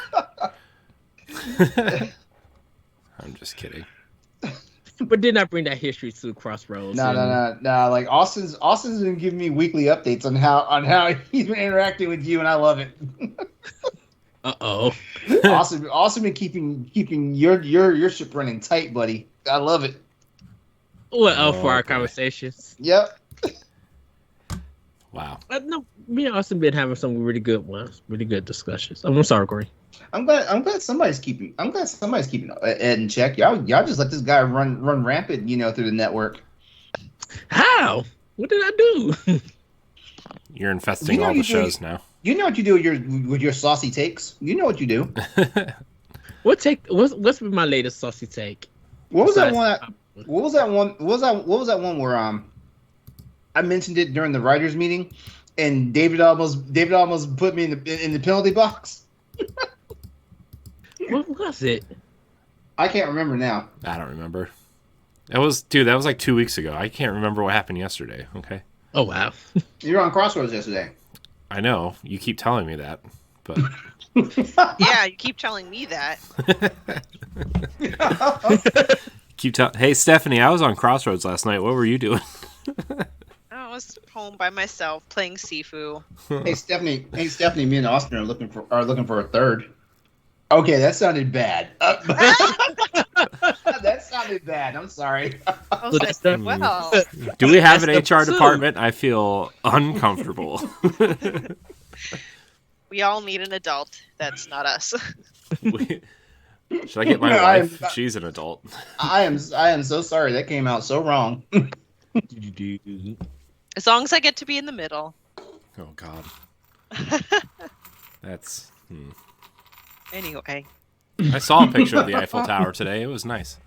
I'm just kidding. But did not bring that history to Crossroads. No. Like Austin's been giving me weekly updates on how he's been interacting with you, and I love it. Uh-oh. Austin been keeping your ship running tight, buddy. I love it. Well, for our conversations. Yep. Wow. No, me and Austin been having some really good ones, really good discussions. I'm sorry, Corey. I'm glad somebody's keeping Ed in check. Y'all just let this guy run rampant, through the network. How? What did I do? You're infesting all the shows now. You know what you do with your saucy takes. You know what you do. What's been my latest saucy take? What was that one where I mentioned it during the writers' meeting, and David almost put me in the penalty box. What was it? I can't remember now. I don't remember. That was like 2 weeks ago. I can't remember what happened yesterday. Okay. Oh wow. You were on Crossroads yesterday. I know. You keep telling me that, but yeah, you keep telling me that. Hey, Stephanie, I was on Crossroads last night. What were you doing? I was home by myself playing Sifu. Hey Stephanie, me and Austin are looking for a third. Okay, that sounded bad. That sounded bad. I'm sorry. I was like, well, do we have an HR department? I feel uncomfortable. We all need an adult. That's not us. Should I get my wife? She's an adult. I am so sorry. That came out so wrong. As long as I get to be in the middle. Oh God. That's. Anyway. I saw a picture of the Eiffel Tower today. It was nice.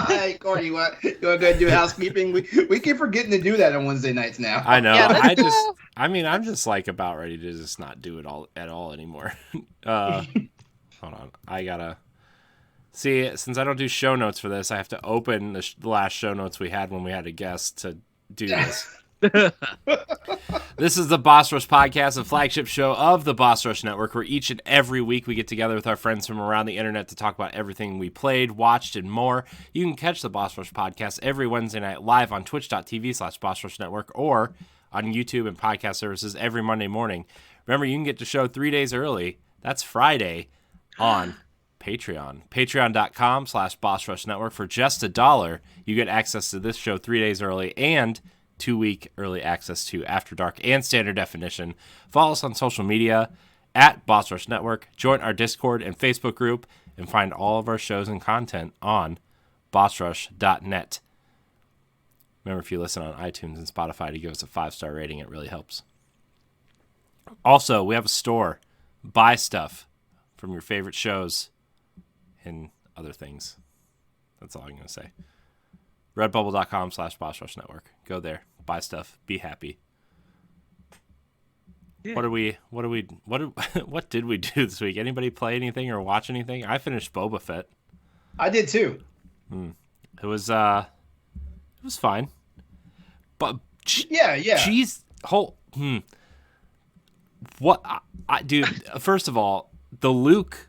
Hey, Corey, you want to go ahead and do housekeeping? We keep forgetting to do that on Wednesday nights now. I know. Yeah, I'm just like about ready to just not do it at all anymore. Hold on. I gotta see, since I don't do show notes for this, I have to open the last show notes we had when we had a guest to do this. This is the Boss Rush Podcast, a flagship show of the Boss Rush Network, where each and every week we get together with our friends from around the internet to talk about everything we played, watched, and more. You can catch the Boss Rush Podcast every Wednesday night live on twitch.tv/Boss Rush Network or on YouTube and podcast services every Monday morning. Remember, you can get the show 3 days early. That's Friday on Patreon. Patreon.com/Boss Rush Network. For just $1, you get access to this show 3 days early and 2-week early access to After Dark and Standard Definition. Follow us on social media at Boss Rush Network. Join our Discord and Facebook group and find all of our shows and content on bossrush.net. Remember, if you listen on iTunes and Spotify, to give us a 5-star rating. It really helps. Also, we have a store. Buy stuff from your favorite shows and other things. That's all I'm going to say. Redbubble.com/Boss Rush Network. Go there, buy stuff, be happy. Yeah. What did we do this week? Anybody play anything or watch anything? I finished Boba Fett. I did too. It was fine. But yeah. Jeez, what I dude, first of all, the Luke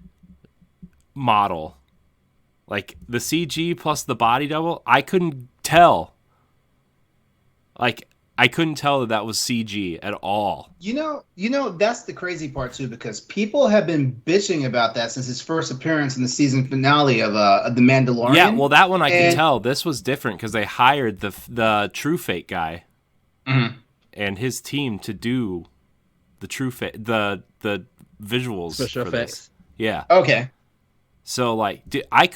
model, Like the CG plus the body double, I couldn't tell. Like I couldn't tell that was CG at all. You know, that's the crazy part too, because people have been bitching about that since his first appearance in the season finale of The Mandalorian. Yeah, well, that one I could tell. This was different because they hired the True Fate guy and his team to do the True Fate, the visuals special for effects. this. Yeah. Okay. So like, I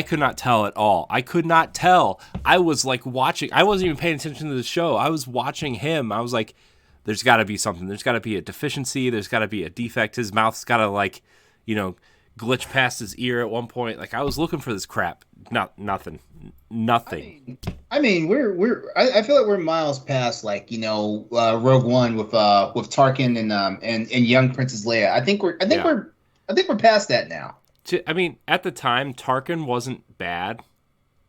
could not tell at all. I could not tell. I was like watching. I wasn't even paying attention to the show. I was watching him. I was like, there's got to be something. There's got to be a deficiency. There's got to be a defect. His mouth's got to like, glitch past his ear at one point. Like I was looking for this crap. Nothing. I mean, I feel like we're miles past like Rogue One with Tarkin and young Princess Leia. I think we're past that now. I mean, at the time, Tarkin wasn't bad.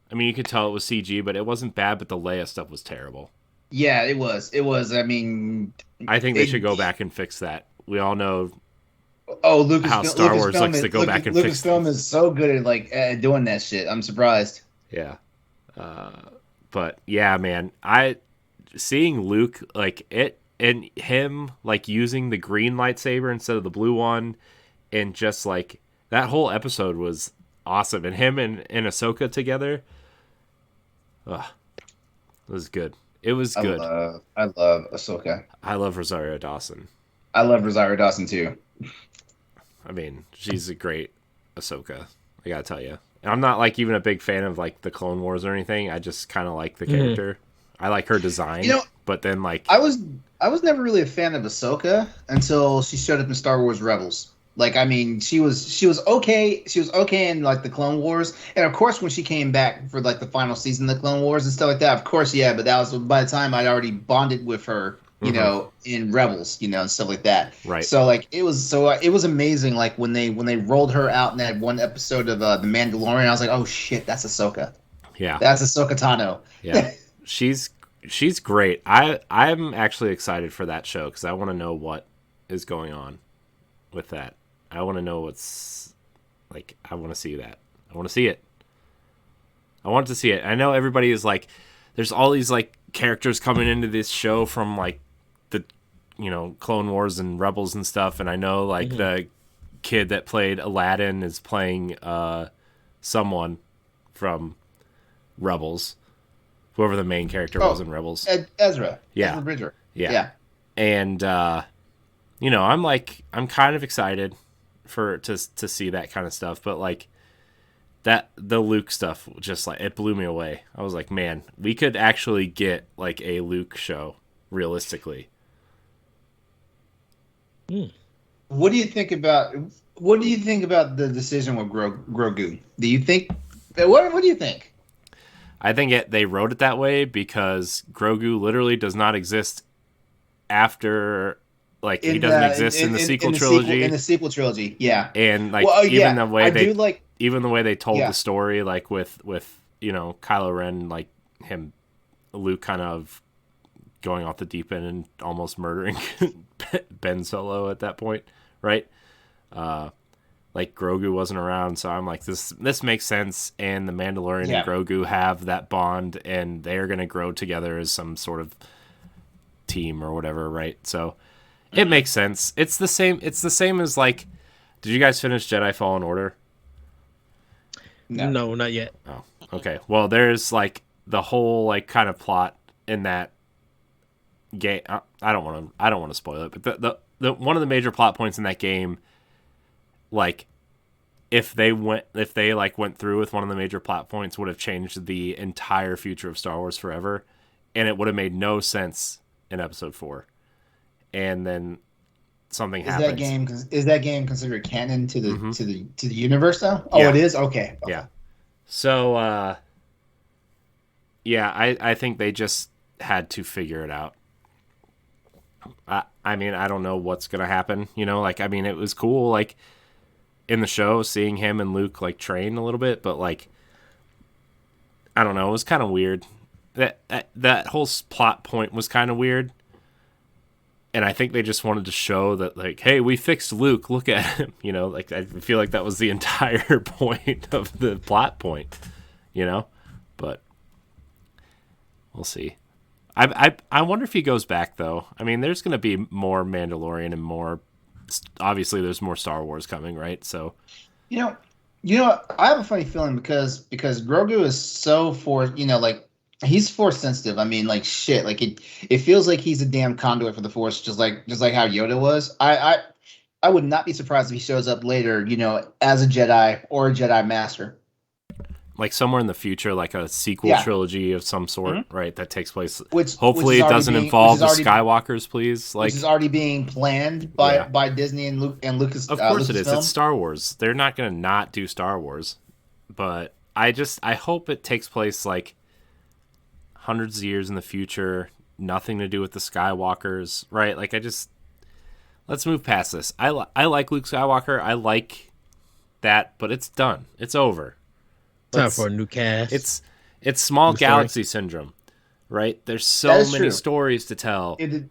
I mean, you could tell it was CG, but it wasn't bad. But the Leia stuff was terrible. Yeah, it was. It was. I mean, I think they should go back and fix that. We all know. Oh, how Star Wars likes to go back and fix. Lucasfilm is so good at doing that shit. I'm surprised. Yeah, but yeah, man, seeing Luke like it and him like using the green lightsaber instead of the blue one, and just like. That whole episode was awesome, and him and Ahsoka together, it was good. It was good. I love Ahsoka. I love Rosario Dawson. I love Rosario Dawson too. I mean, she's a great Ahsoka. I gotta tell you, and I'm not like even a big fan of like the Clone Wars or anything. I just kind of like the character. I like her design, but then like I was never really a fan of Ahsoka until she showed up in Star Wars Rebels. Like, I mean, she was okay. She was okay in like the Clone Wars, and of course when she came back for like the final season of the Clone Wars and stuff like that. Of course, yeah. But that was by the time I'd already bonded with her, in Rebels, and stuff like that. Right. So like it was amazing. Like when they rolled her out in that one episode of The Mandalorian, I was like, oh shit, that's Ahsoka. Yeah. That's Ahsoka Tano. Yeah. She's great. I'm actually excited for that show because I want to know what is going on with that. I want to know what's like. I want to see that. I want to see it. I want to see it. I know everybody is like, there's all these like characters coming into this show from like the, Clone Wars and Rebels and stuff. And I know like the kid that played Aladdin is playing someone from Rebels, whoever the main character was in Rebels. Ezra. Yeah. Ezra Bridger. Yeah. And I'm kind of excited to see that kind of stuff, but like the Luke stuff just like it blew me away. I was like, man, we could actually get like a Luke show realistically. What do you think about the decision with Grogu? Do you think what do you think? I think they wrote it that way because Grogu literally does not exist after. Like he doesn't exist in the sequel trilogy. In the sequel trilogy, yeah. And like the way they told the story, like with Kylo Ren, like Luke kind of going off the deep end and almost murdering Ben Solo at that point, right? Like Grogu wasn't around, so I'm like this makes sense. And the Mandalorian and Grogu have that bond, and they're gonna grow together as some sort of team or whatever, right? So. It makes sense. It's the same as like, did you guys finish Jedi Fallen Order? No, not yet. Oh, okay. Well, there's like the whole like kind of plot in that game. I don't want to spoil it, but the one of the major plot points in that game, like if they went through with one of the major plot points, would have changed the entire future of Star Wars forever, and it would have made no sense in Episode 4. And then something happens. Is that game considered canon to the universe though? Oh, yeah. It is. Okay. Yeah. So, I think they just had to figure it out. I mean, I don't know what's gonna happen. Like I mean, it was cool, like in the show, seeing him and Luke like train a little bit, but like, I don't know, it was kind of weird. That whole plot point was kind of weird. And I think they just wanted to show that, like, hey, we fixed Luke. Look at him. You know, like, I feel like that was the entire point of the plot point, you know? But we'll see. I wonder if he goes back, though. I mean, there's going to be more Mandalorian and more... Obviously, there's more Star Wars coming, right? So... You know, I have a funny feeling because Grogu is so like, he's force sensitive. I mean, like, shit. Like, it feels like he's a damn conduit for the force, just like how Yoda was. I would not be surprised if he shows up later, you know, as a Jedi or a Jedi Master. Like somewhere in the future, like a sequel trilogy of some sort, right? That takes place. Which hopefully it doesn't involve the Skywalkers, please. Like, which is already being planned by Disney and Lucas. Of course it is. It's Star Wars. They're not going to not do Star Wars, but I hope it takes place like hundreds of years in the future. Nothing to do with the Skywalkers, right? Like, let's move past this. I like Luke Skywalker. I like that, but it's done. It's over. Time for a new cast. It's small galaxy syndrome, right? There's so many stories to tell. The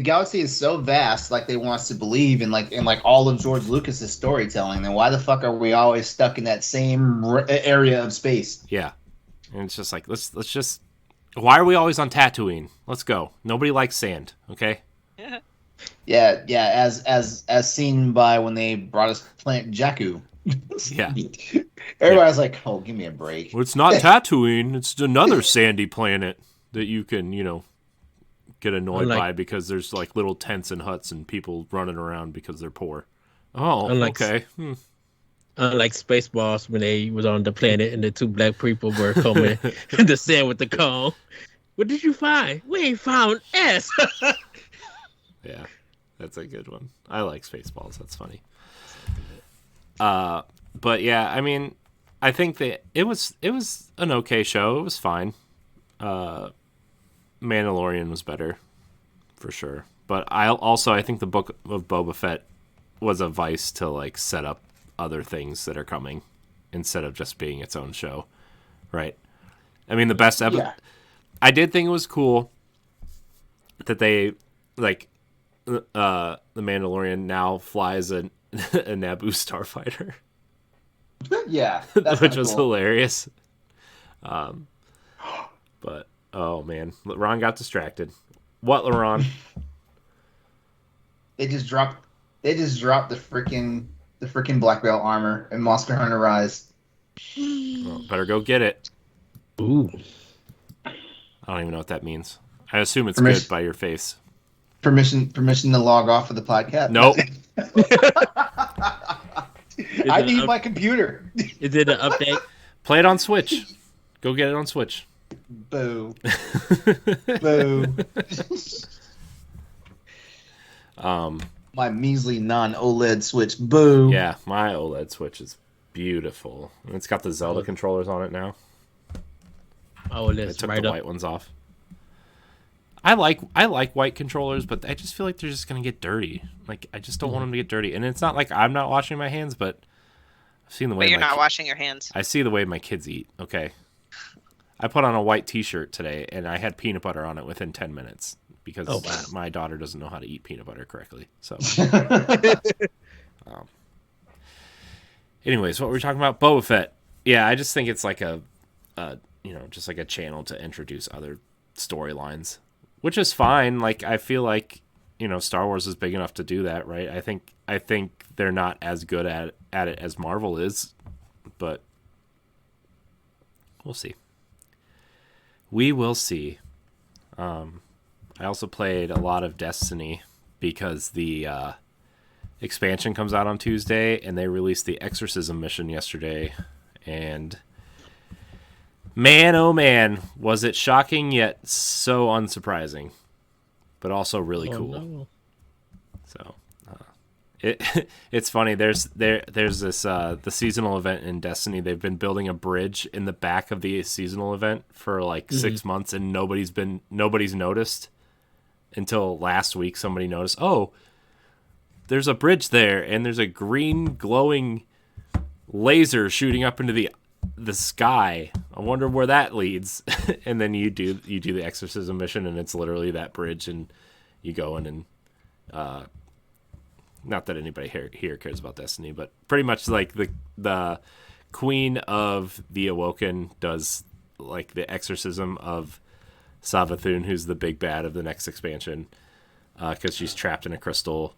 galaxy is so vast, like they want us to believe in like all of George Lucas's storytelling. Then why the fuck are we always stuck in that same area of space? Yeah, and it's just like let's just. Why are we always on Tatooine? Let's go. Nobody likes sand, okay? Yeah. As seen by when they brought us Planet Jakku. Yeah. Everybody's like, oh, give me a break. Well, it's not Tatooine. It's another sandy planet that you can, you know, get annoyed by because there's like little tents and huts and people running around because they're poor. Oh, okay. Unlike Spaceballs when they was on the planet and the two black people were coming in the sand with the cone. What did you find? We ain't found S. Yeah, that's a good one. I like Spaceballs. That's funny. But yeah, I mean, I think that it was an okay show. It was fine. Mandalorian was better, for sure. But I think the book of Boba Fett was a vice to like set up other things that are coming instead of just being its own show, right? I mean, the best episode. Yeah. I did think it was cool that they like the Mandalorian now flies a Naboo starfighter. Yeah, which was hilarious. But oh man, LeRon got distracted. What, LeRon? They just dropped the freaking black belt armor in Monster Hunter Rise. Well, better go get it. Ooh. I don't even know what that means. I assume it's good by your face. Permission to log off of the podcast? Nope. I need my computer. Is it an update? Play it on Switch. Go get it on Switch. Boo. Boo. My measly non-OLED Switch. Boo. Yeah, my OLED Switch is beautiful. And it's got the Zelda controllers on it now. Oh, it is. I took the white ones off. I like white controllers, but I just feel like they're just gonna get dirty. Like, I just don't want them to get dirty. And it's not like I'm not washing my hands, but I've seen the way. But you're not washing your hands. I see the way my kids eat. Okay, I put on a white T-shirt today, and I had peanut butter on it within 10 minutes because my daughter doesn't know how to eat peanut butter correctly. So, anyways, what were we talking about? Boba Fett. Yeah, I just think it's like just like a channel to introduce other storylines. Which is fine. Like, I feel like, Star Wars is big enough to do that, right? I think they're not as good at it as Marvel is, but we'll see. We will see. I also played a lot of Destiny because the expansion comes out on Tuesday, and they released the Exorcism mission yesterday, and man, oh man, was it shocking yet so unsurprising, but also really cool. No. So, it's funny. There's this the seasonal event in Destiny. They've been building a bridge in the back of the seasonal event for like 6 months, and nobody's noticed until last week. Somebody noticed. Oh, there's a bridge there, and there's a green glowing laser shooting up into the sky. I wonder where that leads. And then you do the exorcism mission, and it's literally that bridge, and you go in and not that anybody here cares about Destiny, but pretty much like the Queen of the Awoken does like the exorcism of Savathun, who's the big bad of the next expansion, because she's trapped in a crystal,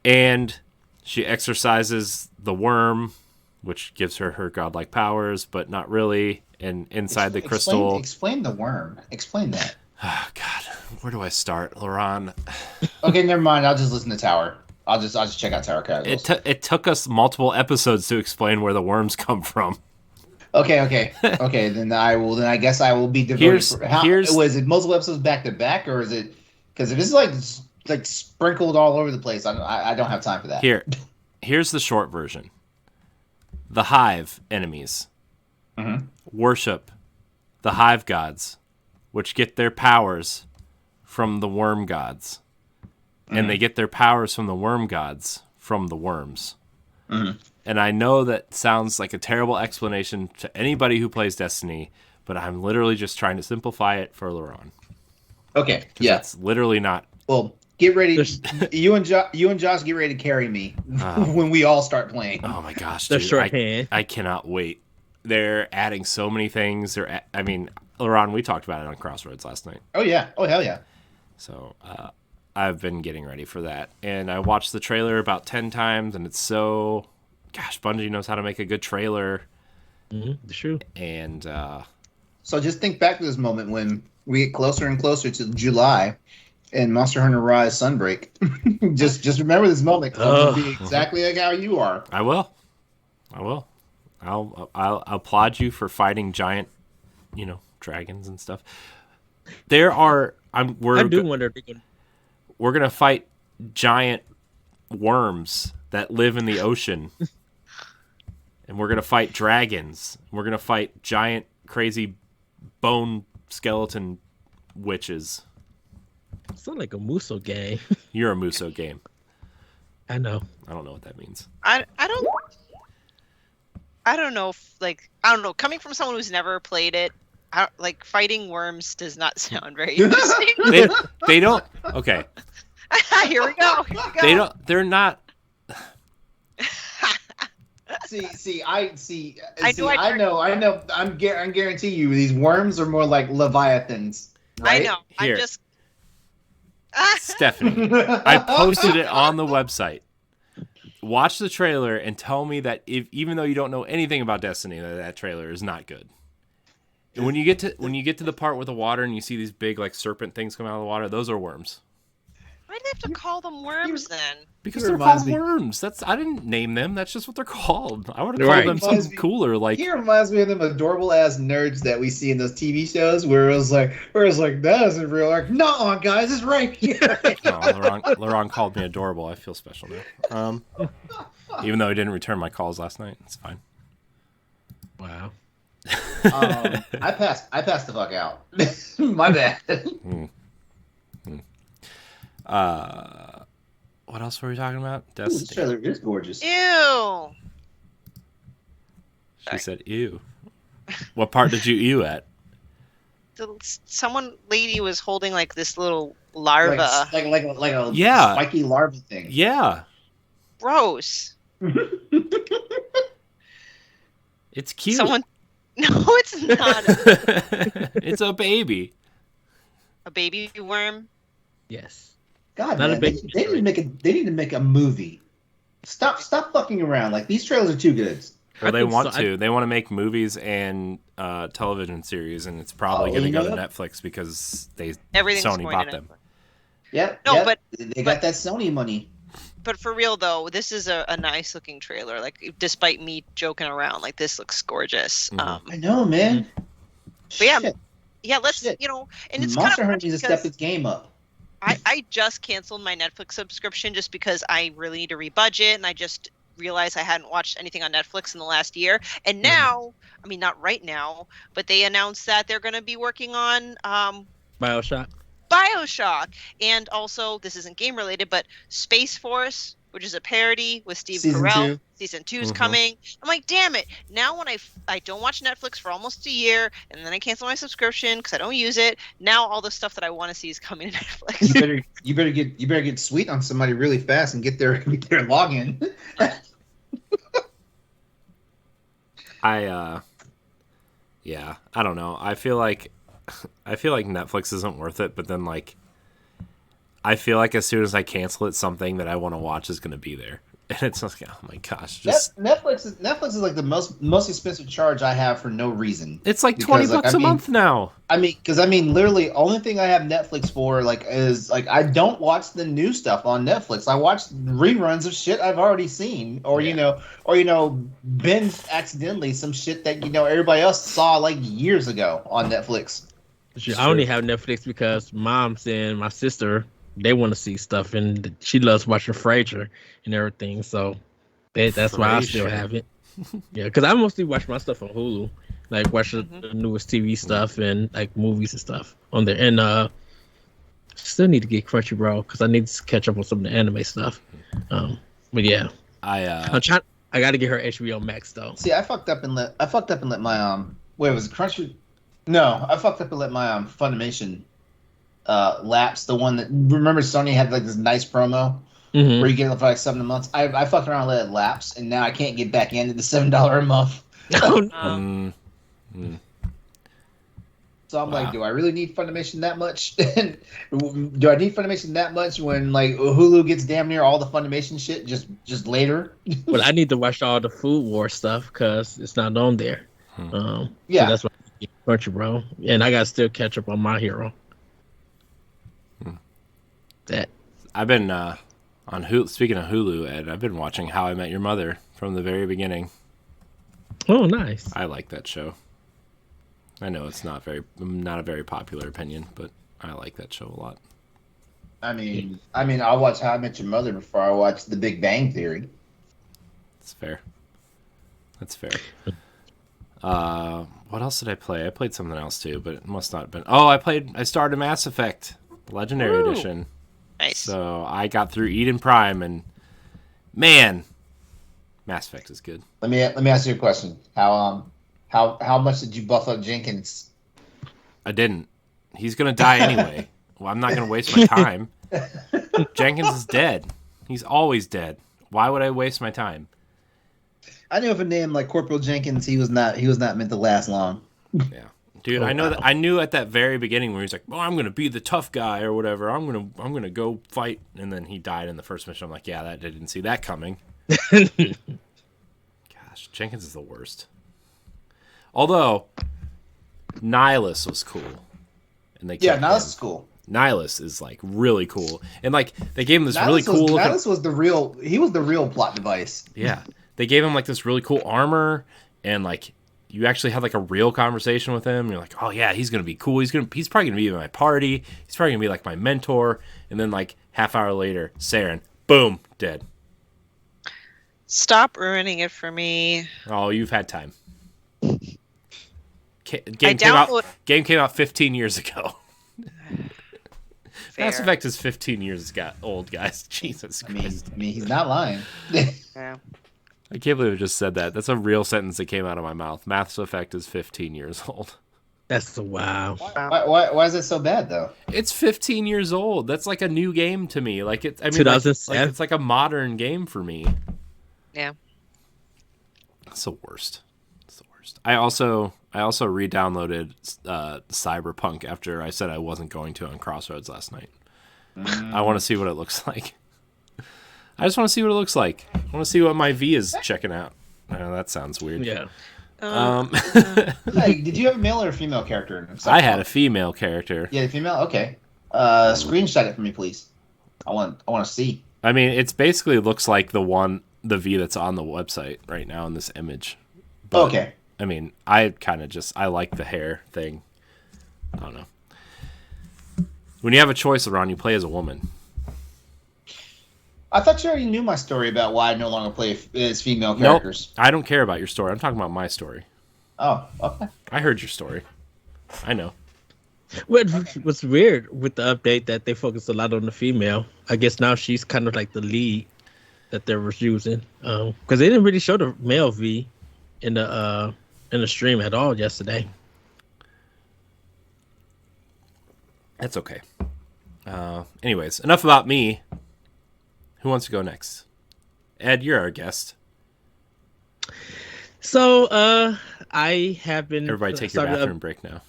and she exorcises the worm, which gives her godlike powers, but not really. And inside the crystal, explain the worm. Explain that. Oh God, where do I start, LeRon? Okay, never mind. I'll just listen to Tower. I'll just check out Tower Casuals. It took us multiple episodes to explain where the worms come from. Okay. Then I guess I will be devoted. Was it multiple episodes back to back, or is it? Because if it's like sprinkled all over the place, I don't have time for that. Here's the short version. The Hive enemies worship the Hive gods, which get their powers from the worm gods. And they get their powers from the worm gods from the worms. And I know that sounds like a terrible explanation to anybody who plays Destiny, but I'm literally just trying to simplify it for LeRon. Okay, yeah. It's literally not. Well, get ready. You and Josh get ready to carry me when we all start playing. Oh my gosh, dude. I cannot wait. They're adding so many things. LeRon, we talked about it on Crossroads last night. Oh, yeah. Oh, hell yeah. So, I've been getting ready for that. And I watched the trailer about 10 times, and it's so... Gosh, Bungie knows how to make a good trailer. True. And... So just think back to this moment when we get closer and closer to July and Monster Hunter Rise Sunbreak. just remember this moment. It'll be exactly like how you are. I will. I'll applaud you for fighting giant, dragons and stuff. There are... I do wonder if they can... We're going to fight giant worms that live in the ocean. And we're going to fight dragons. We're going to fight giant, crazy bone skeleton witches. Sound like a Muso game. You're a Muso game. I know. I don't know what that means. I don't know if, I don't know. Coming from someone who's never played it, fighting worms does not sound very interesting. They don't. Okay. Here we go. They're not. I know. I guarantee you, these worms are more like leviathans. Right? I know. Here. I'm just. Stephanie, I posted it on the website. Watch the trailer and tell me that even though you don't know anything about Destiny, that trailer is not good. And when you get to the part with the water and you see these big serpent things come out of the water, those are worms. Why do they have to call them worms then? Because they're called worms. I didn't name them. That's just what they're called. I would have called them something cooler. He reminds me of them adorable ass nerds that we see in those TV shows where it was like that isn't real. No, guys, it's right here. LeRon called me adorable. I feel special now. Even though he didn't return my calls last night, it's fine. Wow. I passed the fuck out. My bad. What else were we talking about? Destiny. This trailer is gorgeous. Ew. She said, "Ew." What part did you ew at? Someone lady was holding this little larva, like a spiky larva thing. Yeah. Gross. It's cute. No, it's not. It's a baby. A baby worm. Yes. God, man, they need to make a movie. Stop fucking around. These trailers are too good. Well, they want to. They want to make movies and television series, and it's probably going to go to Netflix because Sony bought them. Yeah. No, but they got that Sony money. But for real though, this is a nice looking trailer. Despite me joking around, this looks gorgeous. Mm-hmm. I know, man. But yeah, let's and it's Monster Hunter needs to step its game up. I just canceled my Netflix subscription just because I really need to rebudget, and I just realized I hadn't watched anything on Netflix in the last year. And now, not right now, but they announced that they're going to be working on BioShock, and also this isn't game related, but Space Force which is a parody with Steve Season Carell. 2. Season 2's coming. I'm like, damn it! Now when I don't watch Netflix for almost a year, and then I cancel my subscription because I don't use it. Now all the stuff that I want to see is coming to Netflix. You better get sweet on somebody really fast and get their login. Yeah, I don't know. I feel like Netflix isn't worth it, but then like I feel like as soon as I cancel it, something that I want to watch is going to be there. And it's like, oh my gosh, just Netflix is like the most expensive charge I have for no reason. It's like $20 a month now. Literally, only thing I have Netflix for is I don't watch the new stuff on Netflix. I watch reruns of shit I've already seen, or binge accidentally some shit that everybody else saw like years ago on Netflix. I only have Netflix because Mom's and my sister, they want to see stuff, and she loves watching Frasier and everything. So that's why I still have it. Yeah, because I mostly watch my stuff on Hulu, like watch the newest TV stuff and like movies and stuff on there. And still need to get Crunchyroll because I need to catch up on some of the anime stuff. But yeah, I got to get her HBO Max though. See, I fucked up and let my wait, was it Crunchy? No, I fucked up and let my Funimation lapse. The one that, remember Sony had like this nice promo where you get it for like 7 months. I fucked around and let it lapse, and now I can't get back into the $7 a month. So I'm like, do I really need Funimation that much? Do I need Funimation that much when like Hulu gets damn near all the Funimation shit just later? Well, I need to watch all the Food War stuff because it's not on there. So that's why I get Crunchyroll, and I got to still catch up on My Hero. That I've been on Hulu. Speaking of Hulu, Ed, I've been watching How I Met Your Mother from the very beginning. Oh, nice! I like that show. I know it's not a very popular opinion, but I like that show a lot. I mean, I'll watch How I Met Your Mother before I watch The Big Bang Theory. That's fair. What else did I play? I played something else too, but it must not have been. Oh, I started Mass Effect Legendary Edition. Nice. So I got through Eden Prime, and man, Mass Effect is good. Let me ask you a question. How much did you buff up Jenkins? I didn't. He's gonna die anyway. Well, I'm not gonna waste my time. Jenkins is dead. He's always dead. Why would I waste my time? I knew of a name like Corporal Jenkins. He was not meant to last long. Yeah. Dude, I knew at that very beginning where he's like, "Oh, I'm gonna be the tough guy or whatever. I'm gonna go fight," and then he died in the first mission. I'm like, "Yeah, I didn't see that coming." Gosh, Jenkins is the worst. Although Nihilus was cool, and Nihilus is cool. Nihilus is like really cool, and like they gave him this really cool. Nihilus was the real. He was the real plot device. Yeah, they gave him like this really cool armor, and like. You actually had like a real conversation with him. You're like, oh yeah, he's gonna be cool. He's probably gonna be in my party. He's probably gonna be like my mentor. And then like half hour later, Saren, boom, dead. Stop ruining it for me. Oh, you've had time. Game came out 15 years ago. Mass Effect is 15 years old, guys. Jesus Christ. I mean, he's not lying. Yeah. I can't believe I just said that. That's a real sentence that came out of my mouth. Mass Effect is 15 years old. That's wow. Why is it so bad though? It's 15 years old. That's like a new game to me. Like it. I mean, 2007. It's like a modern game for me. Yeah. It's the worst. I also re-downloaded Cyberpunk after I said I wasn't going to on Crossroads last night. I want to see what it looks like. I just want to see what it looks like. I want to see what my V is checking out. I know that sounds weird. Yeah. Hey, did you have a male or a female character? I had a female character. Yeah, female. Okay. Screenshot it for me, please. I want to see. I mean, it's basically looks like the V that's on the website right now in this image. But, okay. I mean, I like the hair thing. I don't know. When you have a choice, LeRon, you play as a woman. I thought you already knew my story about why I no longer play as female characters. Nope, I don't care about your story. I'm talking about my story. Oh, okay. I heard your story. I know. What's weird with the update that they focus a lot on the female. I guess now she's kind of like the lead that they were using, because they didn't really show the male V in the stream at all yesterday. That's okay. Anyways, enough about me. Who wants to go next? Ed, you're our guest. So, I have been. Everybody, take your bathroom break now.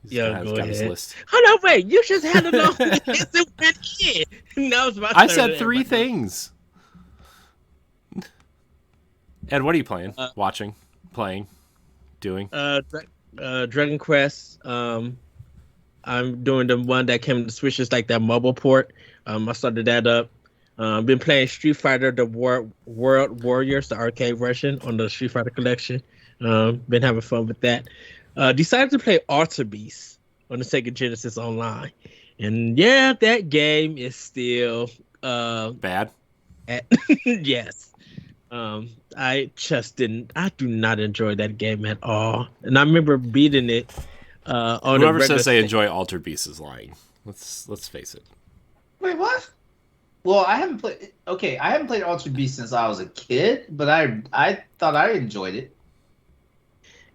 Yeah, go ahead. His list. Oh no, wait! You just had to know it went in. That was my I said 3 things. Ed, what are you playing? Watching, playing, doing? Dragon Quest. I'm doing the one that came to Switch, is like that mobile port. I started that up. Been playing Street Fighter: The World Warriors, the arcade version on the Street Fighter collection. Been having fun with that. Decided to play Alter Beast on the Sega Genesis Online, and yeah, that game is still bad. Yes. I do not enjoy that game at all, and I remember beating it. Whoever says they enjoy Alter Beast is lying. Let's face it. Wait, what? Well, I haven't played Alter Beast since I was a kid, but I thought I enjoyed it.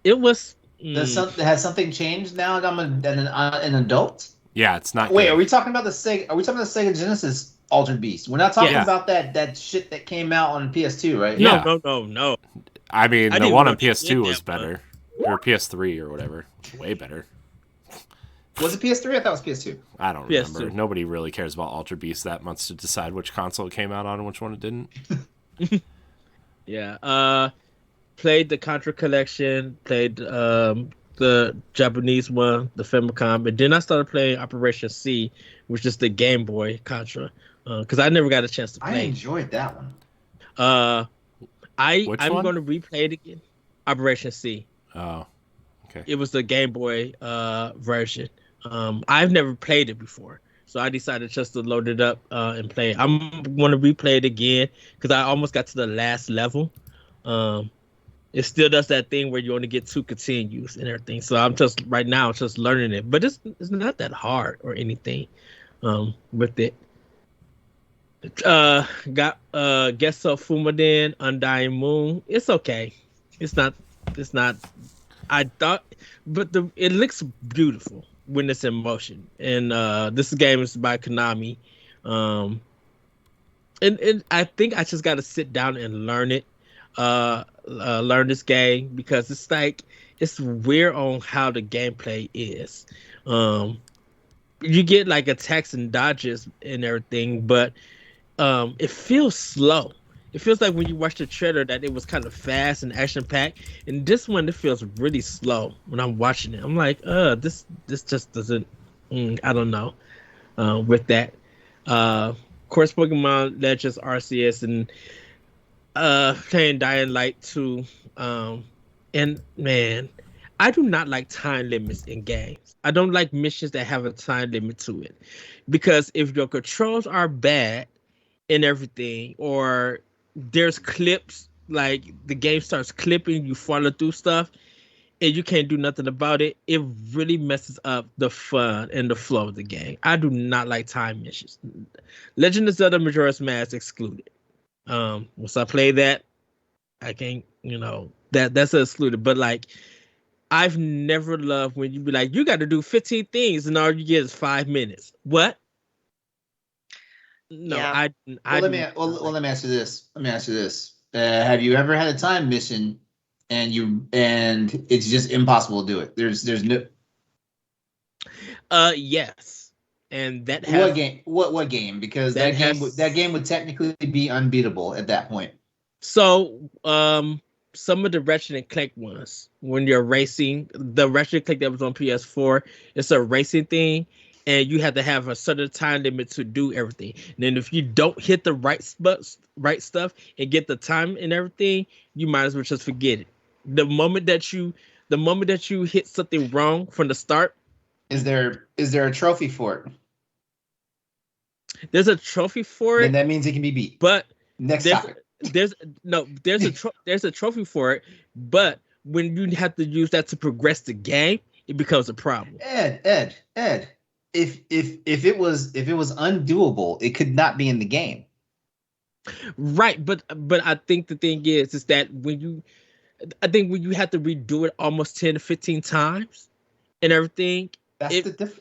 It was. Has something changed now that I'm an adult? Yeah, it's not. Wait, good. are we talking about the Sega Genesis Altered Beast? We're not talking about that shit that came out on PS2, right? Yeah. No. I mean, the one on PS2 was better, or PS3 or whatever, way better. Was it PS3? I thought it was PS2. I don't remember. PS2. Nobody really cares about Altered Beast that much to decide which console it came out on and which one it didn't. Yeah. Played the Contra collection. Played the Japanese one, the Famicom, and then I started playing Operation C, which is the Game Boy Contra, because I never got a chance to play. I enjoyed that one. I'm one? going to replay it again. Operation C. Oh, okay. It was the Game Boy version. I've never played it before, so I decided just to load it up and play it. I'm going to replay it again because I almost got to the last level. It still does that thing where you only get 2 continues and everything. So I'm just right now just learning it, but it's not that hard or anything with it. Got Gesso Fumaden, Undying Moon. It's okay. It's not. I thought, but it looks beautiful when it's in motion. And this game is by Konami. And I think I just got to sit down and learn it. Learn this game because it's weird on how the gameplay is. You get like attacks and dodges and everything, but it feels slow. It feels like when you watch the trailer that it was kind of fast and action packed, and this one it feels really slow when I'm watching it. I'm like, this just doesn't. I don't know. With that, of course, Pokemon Legends Arceus and playing Dying Light 2, and man, I do not like time limits in games. I don't like missions that have a time limit to it, because if your controls are bad and everything, or there's clips, like the game starts clipping, you follow through stuff, and you can't do nothing about it, it really messes up the fun and the flow of the game. I do not like time missions. Legend of Zelda Majora's Mask excluded. Once I play that, I can't, that's excluded. But like, I've never loved when you be like, you got to do 15 things and all you get is 5 minutes. What? No, yeah. Let me ask you this. Have you ever had a time mission and it's just impossible to do it? There's no. Yes. And that what game? What game? Because that game would technically be unbeatable at that point. So, some of the Ratchet and Clank ones, when you're racing, the Ratchet and Clank that was on PS4, it's a racing thing, and you have to have a certain time limit to do everything. And then if you don't hit the right stuff and get the time and everything, you might as well just forget it. The moment that you hit something wrong from the start. Is there a trophy for it? There's a trophy for it. And that means it can be beat. But next topic. There's a trophy for it, but when you have to use that to progress the game, it becomes a problem. Ed. If it was undoable, it could not be in the game. Right, but I think the thing is that when you have to redo it almost 10 to 15 times and everything. That's the difference.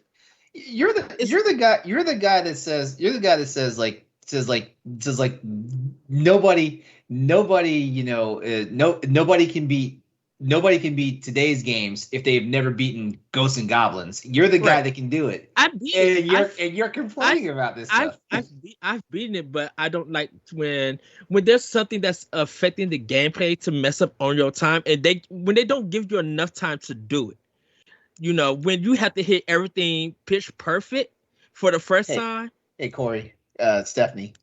You're the guy that says nobody nobody can beat today's games if they've never beaten Ghosts and Goblins. You're the guy that can do it. You're complaining about this stuff. I've beaten it, but I don't like when there's something that's affecting the gameplay to mess up on your time, and when they don't give you enough time to do it. When you have to hit everything pitch perfect for the first time. Hey, Corey, Stephanie.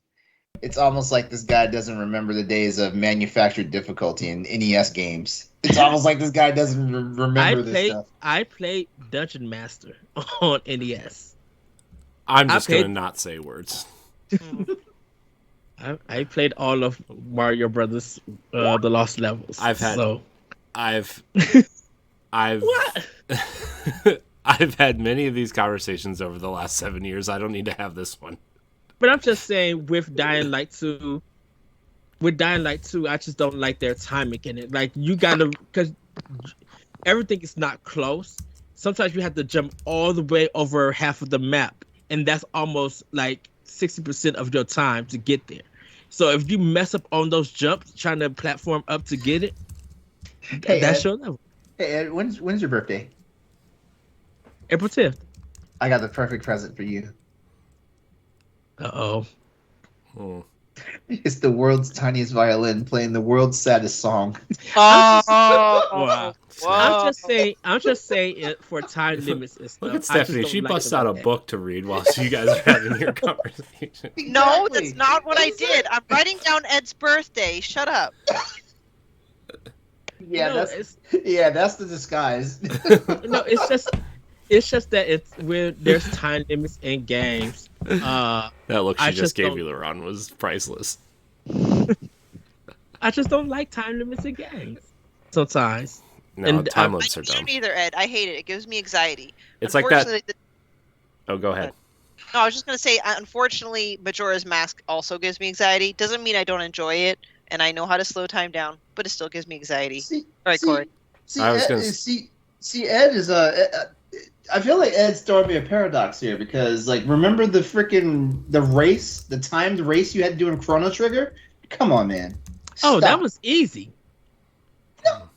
It's almost like this guy doesn't remember the days of manufactured difficulty in NES games. It's almost like this guy doesn't remember this stuff. I played Dungeon Master on NES. I'm just going to not say words. I played all of Mario Brothers, the Lost Levels. What? I've had many of these conversations over the last 7 years. I don't need to have this one. But I'm just saying, with Dying Light 2, I just don't like their timing in it. Like, you gotta, because everything is not close. Sometimes you have to jump all the way over half of the map, and that's almost like 60% of your time to get there. So if you mess up on those jumps, trying to platform up to get it, that's your level. Hey, Ed, when's your birthday? April 10th. I got the perfect present for you. Uh-oh. Oh. It's the world's tiniest violin playing the world's saddest song. Wow. I'm just saying it for time limits and stuff. Look at Stephanie. She busts out a book to read while you guys are having your conversation. No, that's not what I did. I'm writing down Ed's birthday. Shut up. Yeah, that's the disguise. No, it's just that there's time limits in games. That look she just gave you, LeRon, was priceless. I just don't like time limits in games sometimes. No, time limits are dumb. I don't either, Ed. I hate it. It gives me anxiety. It's like that. Oh, go ahead. No, I was just going to say, unfortunately, Majora's Mask also gives me anxiety. Doesn't mean I don't enjoy it, and I know how to slow time down, but it still gives me anxiety. All right, Corey. Ed is I feel like Ed's throwing me a paradox here because, like, remember the timed race you had to do in Chrono Trigger? Come on, man. Stop. Oh, that was easy. No.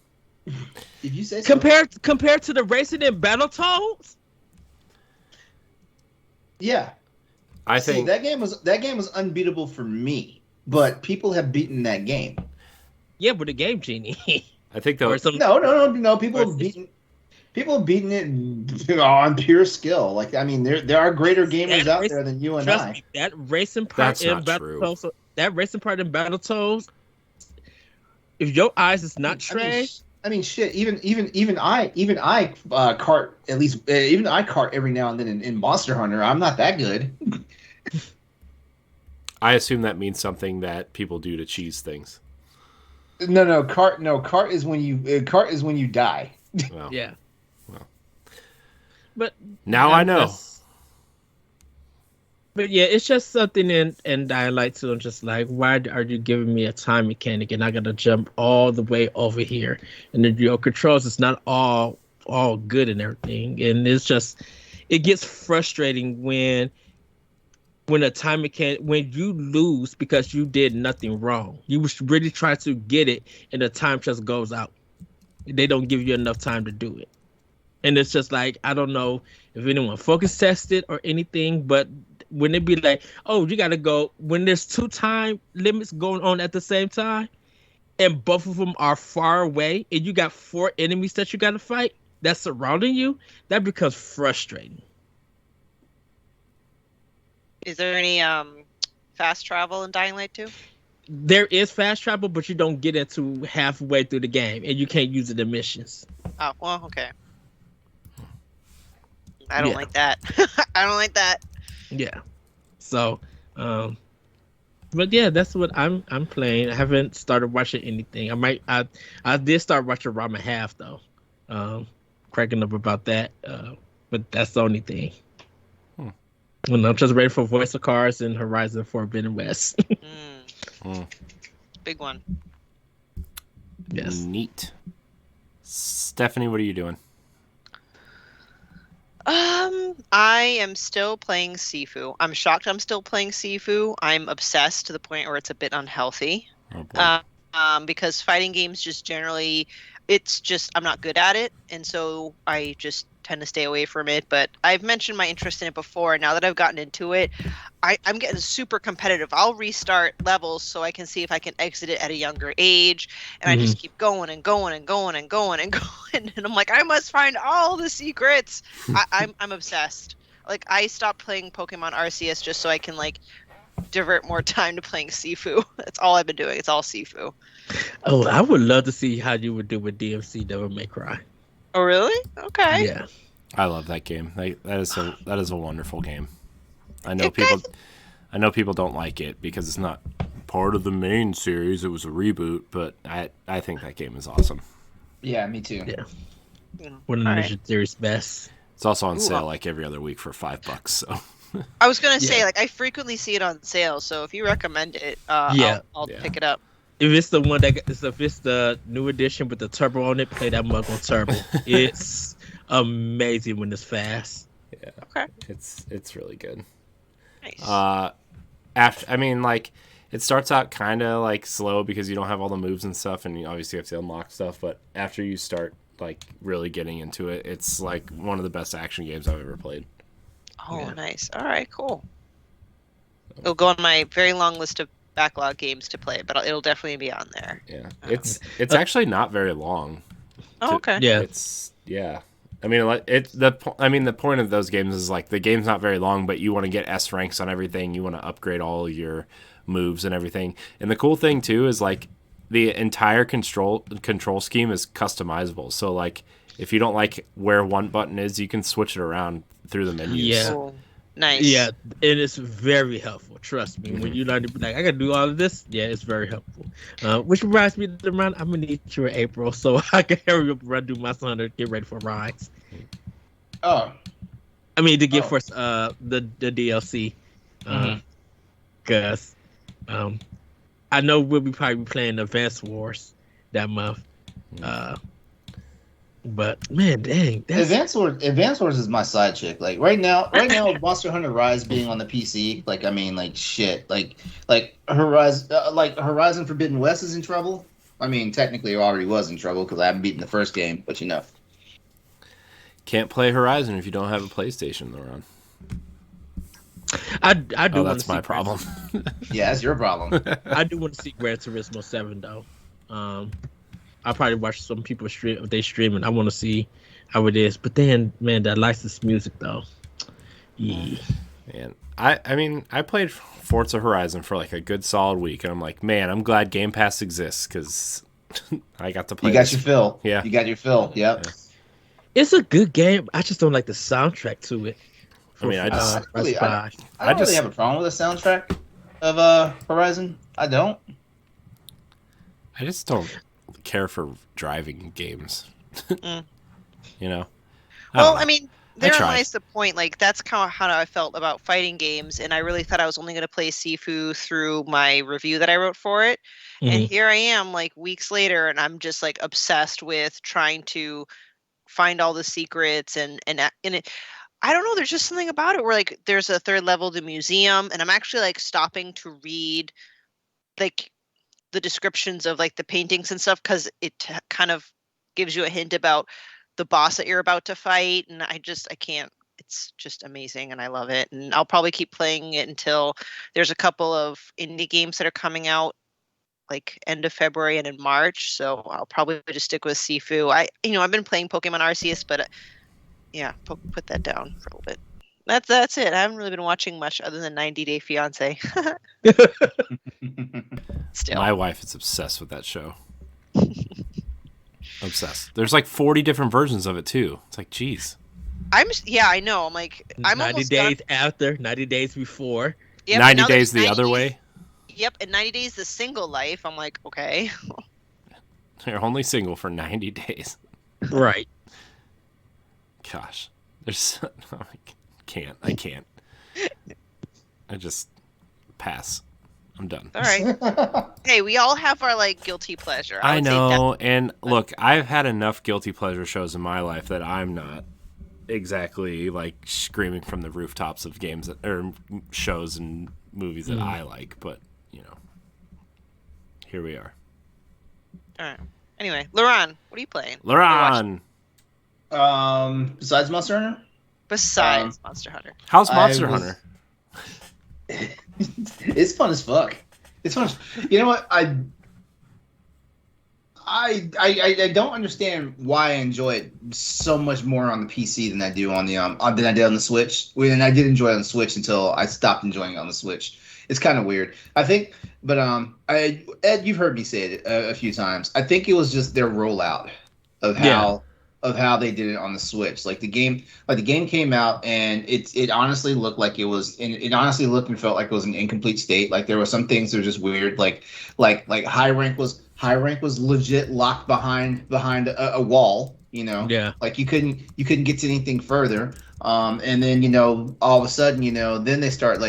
Did you say so? Compared to the racing in Battletoads? Yeah. I think that game was unbeatable for me, but people have beaten that game. Yeah, with the Game Genie. I think though. No. People have beaten it on pure skill. Like, I mean, there are greater gamers out there than you and I. Me, that racing part in Battletoads. That racing part in Battletoads. If your eyes is not trained. I mean, shit. Even I kart at least. Even I kart every now and then in Monster Hunter. I'm not that good. I assume that means something that people do to cheese things. No, kart is when you die. Well, yeah. Well. But now I know. But yeah, it's just something in Dying Light 2. I'm just like, why are you giving me a time mechanic and I gotta jump all the way over here? And then your controls is not all good and everything. And it's just, it gets frustrating when a time mechanic, when you lose because you did nothing wrong. You really try to get it and the time just goes out. They don't give you enough time to do it. And it's just like, I don't know if anyone focus tested or anything, but when it be like, oh, you got to go, when there's 2 time limits going on at the same time, and both of them are far away, and you got 4 enemies that you got to fight that's surrounding you, that becomes frustrating. Is there any fast travel in Dying Light 2? There is fast travel, but you don't get into halfway through the game, and you can't use it in missions. Oh, well, okay. I don't like that. I don't like that. Yeah. So, but yeah, that's what I'm playing. I haven't started watching anything. I did start watching Ramen Half though. Cracking up about that. But that's the only thing. And I'm just ready for Voice of Cards and Horizon Forbidden West. Big one. Yes. Neat. Stephanie, what are you doing? I am still playing Sifu. I'm shocked I'm still playing Sifu. I'm obsessed to the point where it's a bit unhealthy. Oh boy. Because fighting games just generally, it's just I'm not good at it, and so I just tend to stay away from it. But I've mentioned my interest in it before, and now that I've gotten into it, I'm getting super competitive. I'll restart levels so I can see if I can exit it at a younger age, and I just keep going and going and going and going and going, and I'm like, I must find all the secrets. I'm obsessed. Like I stopped playing Pokemon Arceus just so I can like divert more time to playing Sifu. That's all I've been doing. It's all Sifu. Oh, I would love to see how you would do with DMC Devil May Cry. Oh, really? Okay. Yeah. I love that game. That is a wonderful game. I know people don't like it because it's not part of the main series. It was a reboot, but I think that game is awesome. Yeah, me too. Yeah. One of the Ninja Theory's best. It's also on sale like every other week for $5. So I was gonna say like I frequently see it on sale. So if you recommend it, I'll pick it up. If it's the one if it's the new edition with the turbo on it, play that mug on turbo. It's amazing when it's fast. Yeah. Okay. It's really good. Nice. It starts out kind of like slow because you don't have all the moves and stuff, and you obviously have to unlock stuff. But after you start like really getting into it, it's like one of the best action games I've ever played. Oh, nice. All right, cool. It'll go on my very long list of backlog games to play, but it'll definitely be on there. Yeah, it's actually not very long. Oh, okay. Yeah, I mean, the point of those games is like the game's not very long, but you want to get S ranks on everything. You want to upgrade all your moves and everything. And the cool thing too is like the entire control scheme is customizable. So like if you don't like where one button is, you can switch it around through the menus. Yeah. Cool. Nice. Yeah, and it's very helpful. Trust me. When you learn to be like, I gotta do all of this. Yeah, it's very helpful. Which reminds me, LeRon, I'm gonna need you in April so I can hurry up and run do my son to get ready for Rise. Oh. I mean to get first the DLC. Cause I know we'll be probably playing Advance Wars that month. But man, dang, Advance Wars is my side chick. Like right now, Monster Hunter Rise being on the PC, like I mean, like shit, like Horizon Forbidden West is in trouble. I mean, technically, it already was in trouble because I haven't beaten the first game, but you know, can't play Horizon if you don't have a PlayStation, LeRon. I do. That's my problem. Yeah, that's your problem. I do want to see Gran Turismo 7 though. I'll probably watch some people stream if they streaming. I want to see how it is. But then, man, that licensed music though. Yeah. Man, I played Forza Horizon for like a good solid week, and I'm like, man, I'm glad Game Pass exists because I got to play. You got your fill. Yeah, you got your fill. Yep. Yeah. It's a good game. I just don't like the soundtrack to it. I mean, I don't really have a problem with the soundtrack of Horizon. I don't. I just don't care for driving games. You know. I mean, therein lies the point. Like that's kind of how I felt about fighting games, and I really thought I was only going to play Sifu through my review that I wrote for it. And here I am, like weeks later, and I'm just like obsessed with trying to find all the secrets and it. I don't know. There's just something about it where like there's a third level, the museum, and I'm actually like stopping to read like the descriptions of like the paintings and stuff because it kind of gives you a hint about the boss that you're about to fight, and I can't. It's just amazing, and I love it, and I'll probably keep playing it until there's a couple of indie games that are coming out like end of February and in March. So I'll probably just stick with Sifu. I've been playing Pokemon Arceus, but yeah, put that down for a little bit. That's it. I haven't really been watching much other than 90 Day Fiance. Still. My wife is obsessed with that show. Obsessed. There's like 40 different versions of it too. It's like, geez. I know. I'm like, I'm 90 days after, 90 days before. Yep, 90 days the other way. Yep, and 90 days the single life. I'm like, okay. You're only single for 90 days. Right. Gosh. I can't. I just pass. I'm done. All right. Hey, we all have our like guilty pleasure. I know, and look, I've had enough guilty pleasure shows in my life that I'm not exactly like screaming from the rooftops of games or shows and movies that I like, but here we are. All right. Anyway, LeRon, what are you playing? LeRon. Besides Monster Hunter. Besides Monster Hunter. How's Monster Hunter? It's fun as fuck. It's fun. You know what? I don't understand why I enjoy it so much more on the PC than I do on the than I did on the Switch. And I did enjoy it on the Switch until I stopped enjoying it on the Switch. It's kind of weird. I think, but Ed, you've heard me say it a few times. I think it was just their rollout of how they did it on the Switch. Like the game came out and it honestly looked like it was. It honestly looked and felt like it was an incomplete state. Like there were some things that were just weird. Like high rank was legit locked behind a wall. Yeah. Like you couldn't get to anything further. And then all of a sudden then they start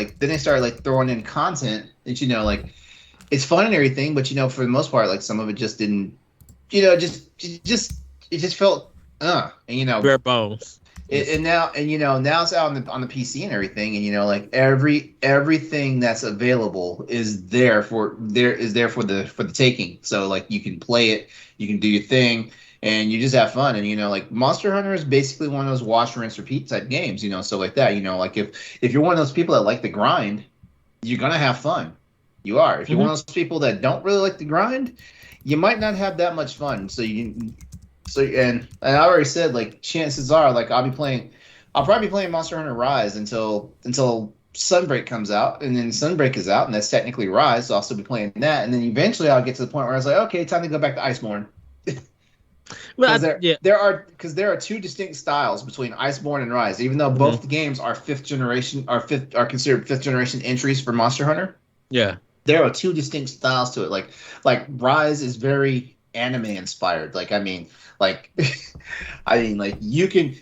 throwing in content that like it's fun and everything, but for the most part like some of it just didn't it just felt and bare bones. Now it's out on the PC and everything, and like everything that's available is there for the taking. So like you can play it, you can do your thing, and you just have fun. And like Monster Hunter is basically one of those wash, rinse, repeat type games. So like that. Like if you're one of those people that like the grind, you're gonna have fun. You are. If you're one of those people that don't really like the grind, you might not have that much fun. And I already said like chances are like I'll probably be playing Monster Hunter Rise until Sunbreak comes out, and then Sunbreak is out, and that's technically Rise, so I'll still be playing that, and then eventually I'll get to the point where I was like, okay, time to go back to Iceborne. Well, there are two distinct styles between Iceborne and Rise, even though both the games are considered fifth generation entries for Monster Hunter. Yeah, there are two distinct styles to it. Like Rise is very anime inspired. Like you can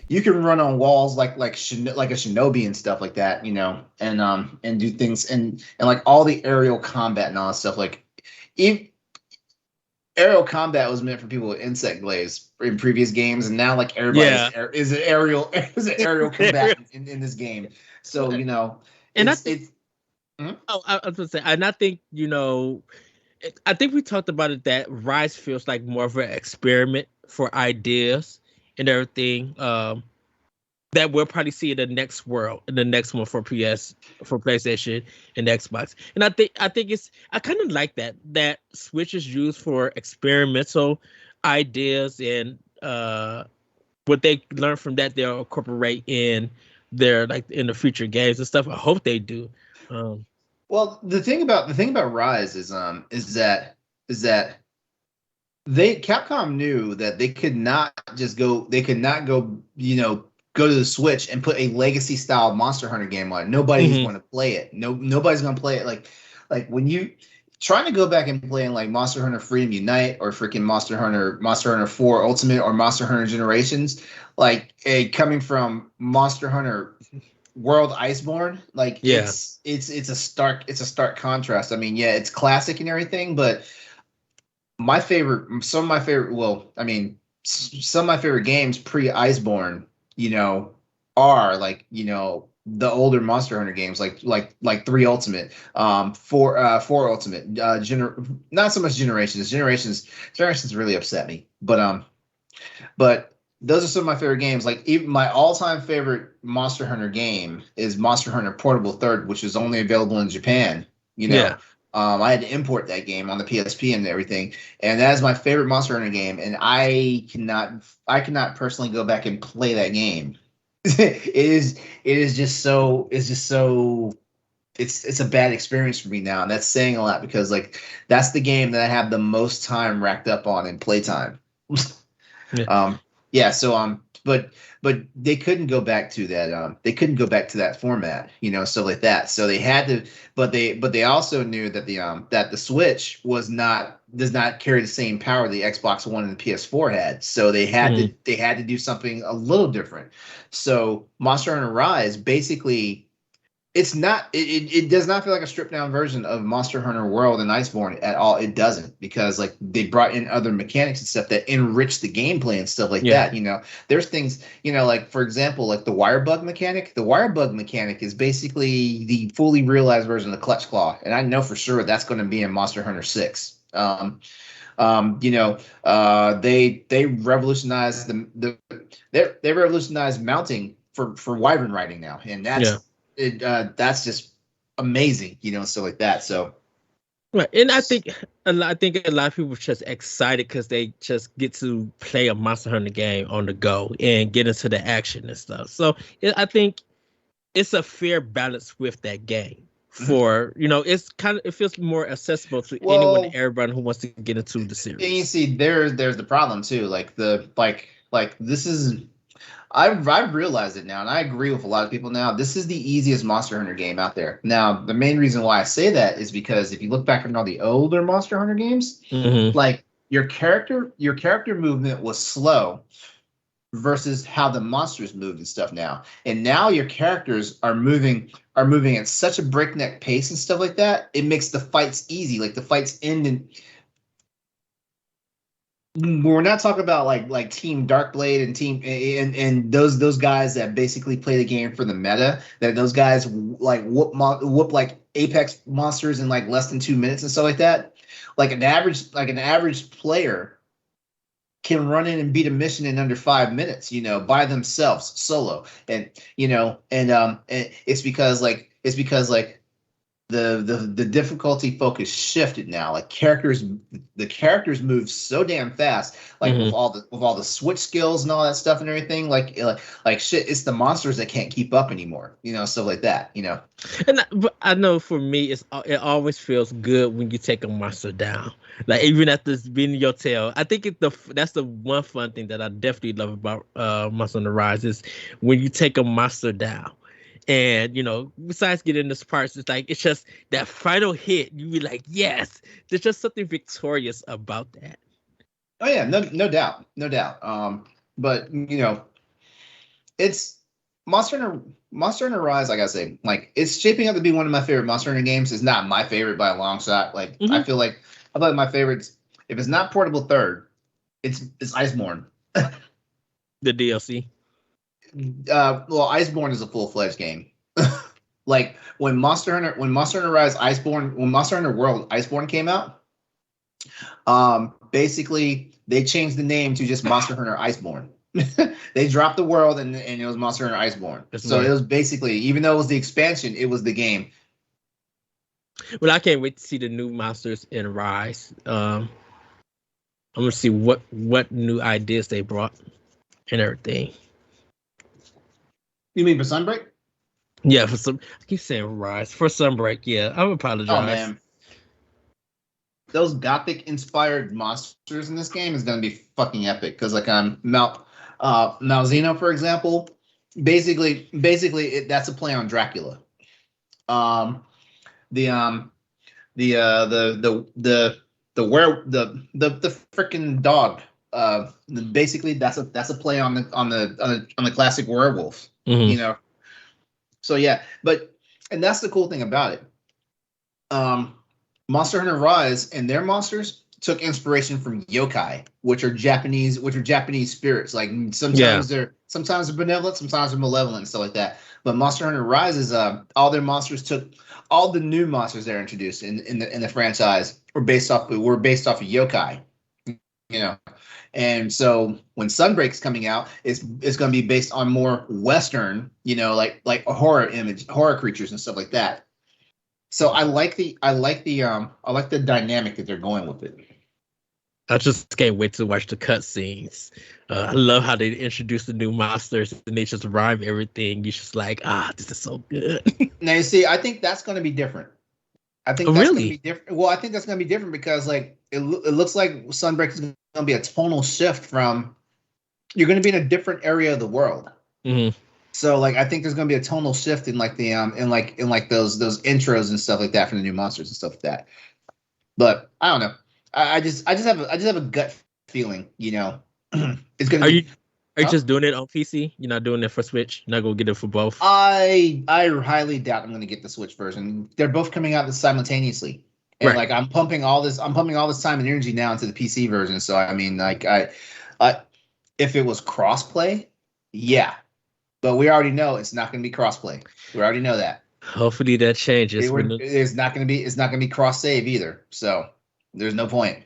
run on walls like a shinobi and stuff like that, and do things and like all the aerial combat and all that stuff. Like aerial combat was meant for people with insect glaives in previous games, and now like everybody is an aerial combatant in this game. So and I was gonna say, and I think I think we talked about it that Rise feels like more of an experiment for ideas and everything that we'll probably see in the next one for PlayStation and Xbox. And I think I kind of like that Switch is used for experimental ideas, and what they learn from that they'll incorporate in their in the future games and stuff. I hope they do. Well, the thing about Rise is that Capcom knew that they could not go to the Switch and put a legacy style Monster Hunter game on it. Nobody's going to play it. Nobody's going to play it. Like when you trying to go back and playing like Monster Hunter Freedom Unite or freaking Monster Hunter 4 Ultimate or Monster Hunter Generations, like coming from Monster Hunter World Iceborne, like it's a stark contrast. I mean, yeah, it's classic and everything, but some of my favorite games pre Iceborne, are like, the older Monster Hunter games, like 3 Ultimate, 4 Ultimate, not so much Generations really upset me, but those are some of my favorite games. Like even my all-time favorite Monster Hunter game is Monster Hunter Portable Third, which is only available in Japan. I had to import that game on the PSP and everything, and that is my favorite Monster Hunter game. And I cannot personally go back and play that game. It's a bad experience for me now, and that's saying a lot because like that's the game that I have the most time racked up on in playtime. But they couldn't go back to that. They couldn't go back to that format, stuff like that. So they had to, but they also knew that the Switch does not carry the same power the Xbox One and the PS4 had. So they had to do something a little different. So Monster Hunter Rise basically It's not. It does not feel like a stripped down version of Monster Hunter World and Iceborne at all. It doesn't, because like they brought in other mechanics and stuff that enrich the gameplay and stuff like that. You know, there's things, you know, like for example, like the wire bug mechanic. The wire bug mechanic is basically the fully realized version of the clutch claw, and I know for sure that's going to be in Monster Hunter 6. You know, they revolutionized they revolutionized mounting for wyvern riding now, and that's just amazing, you know, stuff like that. So, right, and I think a lot of people are just excited because they just get to play a Monster Hunter game on the go and get into the action and stuff. So I think it's a fair balance with that game. For, you know, it feels more accessible to anyone and everyone who wants to get into the series. And you see, there's the problem too. Like this is. I've realized it now, and I agree with a lot of people now. This is the easiest Monster Hunter game out there. Now, the main reason why I say that is because if you look back at all the older Monster Hunter games, like your character movement was slow versus how the monsters moved and stuff now. And now your characters are moving at such a breakneck pace and stuff like that. It makes the fights easy. Like the fights end in. We're not talking about like Team Darkblade and Team and those guys that basically play the game for the meta. That those guys like whoop like Apex monsters in like less than 2 minutes and stuff like that. Like an average player can run in and beat a mission in under 5 minutes, you know, by themselves, solo. And you know, and it's because the difficulty focus shifted now. Like the characters move so damn fast, like with all the switch skills and all that stuff and everything. Like shit, it's the monsters that can't keep up anymore, you know, stuff like that, you know. And I know for me, it always feels good when you take a monster down. Like even after beating your tail, I think that's the one fun thing that I definitely love about Monster Hunter Rise is when you take a monster down. And, you know, besides getting this parts, it's like, it's just that final hit. You be like, yes, there's just something victorious about that. Oh yeah, no doubt. But you know, it's Monster Hunter Rise, like I say, like it's shaping up to be one of my favorite Monster Hunter games. It's not my favorite by a long shot. Like I feel like my favorites, if it's not portable third, it's Iceborne. The DLC. Well, Iceborne is a full-fledged game. Like when Monster Hunter Rise Iceborne, when Monster Hunter World Iceborne came out, basically they changed the name to just Monster Hunter Iceborne. They dropped the world and it was Monster Hunter Iceborne. So it was basically, even though it was the expansion, it was the game. Well, I can't wait to see the new monsters in Rise. I'm gonna see what new ideas they brought and everything. You mean for Sunbreak? Yeah, I keep saying Rise. For Sunbreak, yeah. I apologize. Oh man. Those gothic inspired monsters in this game is gonna be fucking epic. Because like on Malzeno, for example, basically that's a play on Dracula. The freaking dog. Basically that's a play on the classic werewolf. You know, so yeah, and that's the cool thing about it. Monster Hunter Rise and their monsters took inspiration from yokai, which are Japanese spirits. Like sometimes they're benevolent, sometimes they're malevolent and stuff like that. But Monster Hunter Rise is all their monsters took all the new monsters they're introduced in the franchise were based off of yokai. You know. And so when Sunbreak's coming out, it's going to be based on more Western, you know, like a horror creatures and stuff like that. So I like the dynamic that they're going with it. I just can't wait to watch the cutscenes. I love how they introduce the new monsters and they just rhyme everything. You're just like, this is so good. Now you see, I think that's going to be different. I think that's going to be different. Well, I think that's going to be different because like it looks like Sunbreak is going to be a tonal shift from you're going to be in a different area of the world. So like I think there's going to be a tonal shift in like the in those intros and stuff like that for the new monsters and stuff like that. But I don't know. I just have a gut feeling, you know. It's going to be. Are you just doing it on PC? You're not doing it for Switch? You're not gonna get it for both? I highly doubt I'm gonna get the Switch version. They're both coming out simultaneously. And Right. like I'm pumping all this time and energy now into the PC version. So I mean, like I if it was crossplay, yeah. But we already know it's not gonna be crossplay. We already know that. Hopefully that changes. It's not gonna be cross save either. So there's no point.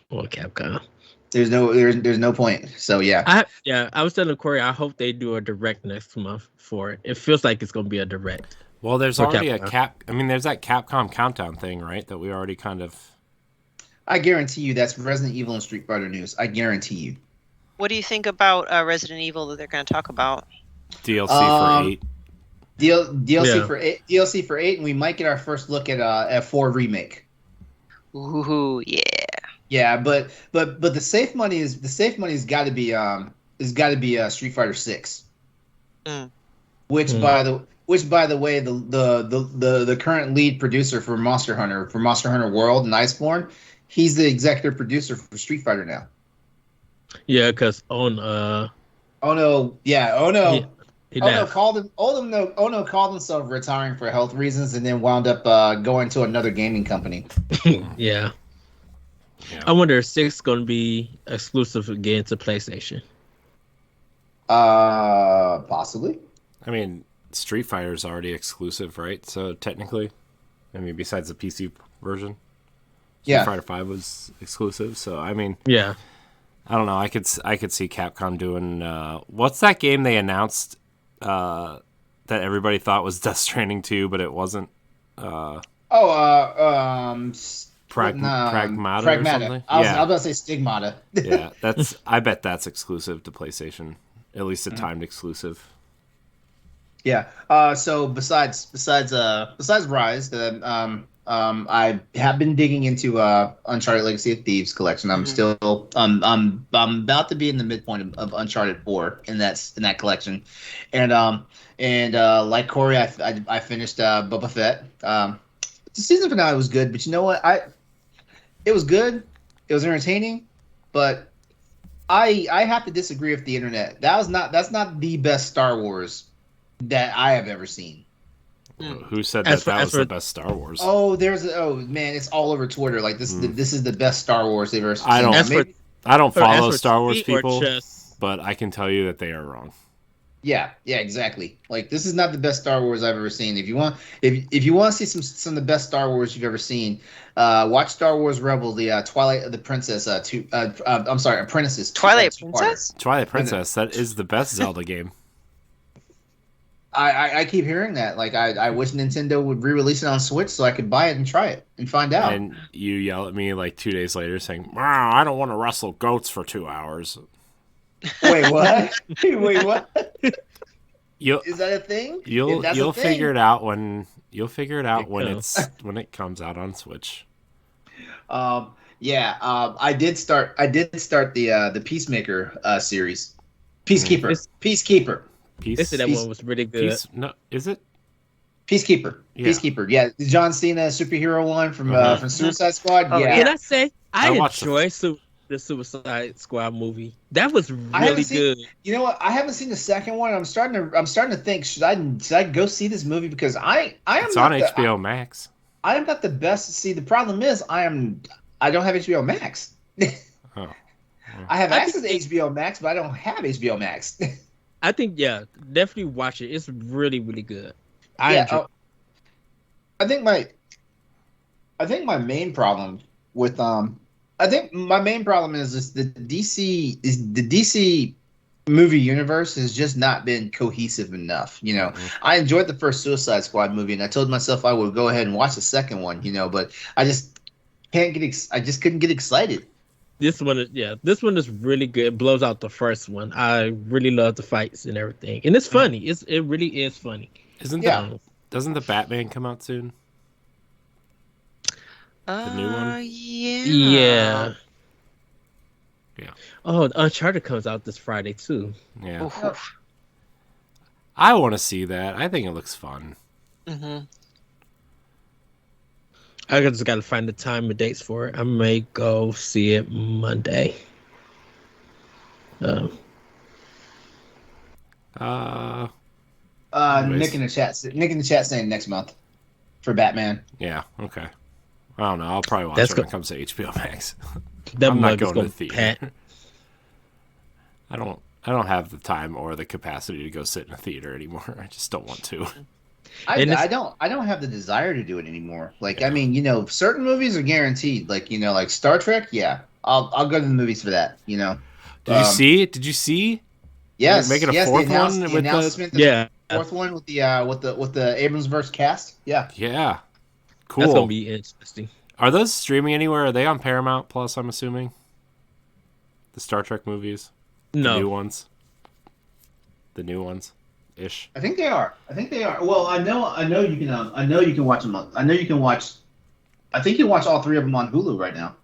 Or Capcom. There's no point. So yeah. I was telling Corey, I hope they do a direct next month for it. It feels like it's gonna be a direct. Well, there's already there's that Capcom countdown thing, right? That we already kind of. I guarantee you that's Resident Evil and Street Fighter news. I guarantee you. What do you think about Resident Evil that they're going to talk about? DLC for 8. DLC for 8, and we might get our first look at 4 remake. Ooh, yeah. Yeah, but the safe money has got to be Street Fighter 6. Which by the way, the current lead producer for Monster Hunter World and Iceborne, he's the executive producer for Street Fighter now. Yeah, because Ono called himself retiring for health reasons and then wound up going to another gaming company. Yeah. I wonder if 6 is going to be exclusive again to PlayStation. Possibly. I mean, Street Fighter is already exclusive, right? So technically, I mean, besides the PC version, Street Fighter 5 was exclusive. So I mean, yeah, I don't know. I could see Capcom doing what's that game they announced that everybody thought was Death Stranding 2, but it wasn't. Pragmata or something. I was about to say Stigmata. Yeah, I bet that's exclusive to PlayStation, at least a timed exclusive. Yeah. So besides Rise, I have been digging into Uncharted Legacy of Thieves collection. I'm still I'm about to be in the midpoint of Uncharted 4 in that collection, and like Corey, I finished Boba Fett. The season finale was good, but you know what? It was good. It was entertaining, but I have to disagree with the internet. That's not the best Star Wars that I have ever seen. Who said that was the best Star Wars? Oh, man, it's all over Twitter. Like this is the best Star Wars they've ever seen. I don't follow Star Wars people, but I can tell you that they are wrong. Yeah, exactly. Like this is not the best Star Wars I've ever seen. If you want to see some of the best Star Wars you've ever seen, watch Star Wars Rebels, the Twilight of the Princess. Apprentices. Twilight Princess. Twilight Princess. That is the best Zelda game. I keep hearing that. Like I wish Nintendo would re-release it on Switch so I could buy it and try it and find out. And you yell at me like 2 days later saying, "Wow, I don't want to wrestle goats for 2 hours." Wait, what? Wait, what? Is that a thing? You'll figure it out when it comes out on Switch. I did start the Peacemaker series. Peacekeeper. They said that one was really good. Is it? Peacekeeper. Yeah. Peacekeeper. Yeah, the John Cena superhero one from Suicide Squad. Yeah. Can I say I enjoy the Suicide Squad movie? That was really good. You know what? I haven't seen the second one. I'm starting to think should I go see this movie because it's on HBO Max. I am not the best. See, the problem is I don't have HBO Max. Oh. I have access to HBO Max, but I don't have HBO Max. I think definitely watch it. It's really, really good. I think my main problem with is just the DC movie universe has just not been cohesive enough. You know, I enjoyed the first Suicide Squad movie, and I told myself I would go ahead and watch the second one. You know, but I just couldn't get excited. This one is really good. It blows out the first one. I really love the fights and everything, and it's funny. It really is funny. Doesn't the Batman come out soon? The new one? Yeah. Oh, Uncharted comes out this Friday too. Yeah. Oof. I want to see that. I think it looks fun. I just got to find the time and dates for it. I may go see it Monday. Nick in the chat saying next month for Batman. Yeah. Okay. I don't know. I'll probably watch it when it comes to HBO Max. I'm not going to the theater. I don't have the time or the capacity to go sit in a theater anymore. I just don't want to. I don't have the desire to do it anymore. Like, I mean, certain movies are guaranteed. Like, like Star Trek. Yeah, I'll go to the movies for that. Did you see it? Did you see? Yes. They're making a fourth one with the fourth one with the Abrams-verse cast. Yeah. Yeah. Cool. That's gonna be interesting. Are those streaming anywhere? Are they on Paramount Plus? I'm assuming. The Star Trek movies. No. The new ones, ish. I think they are. Well, I know you can. I know you can watch them. I know you can watch. I think you can watch all three of them on Hulu right now.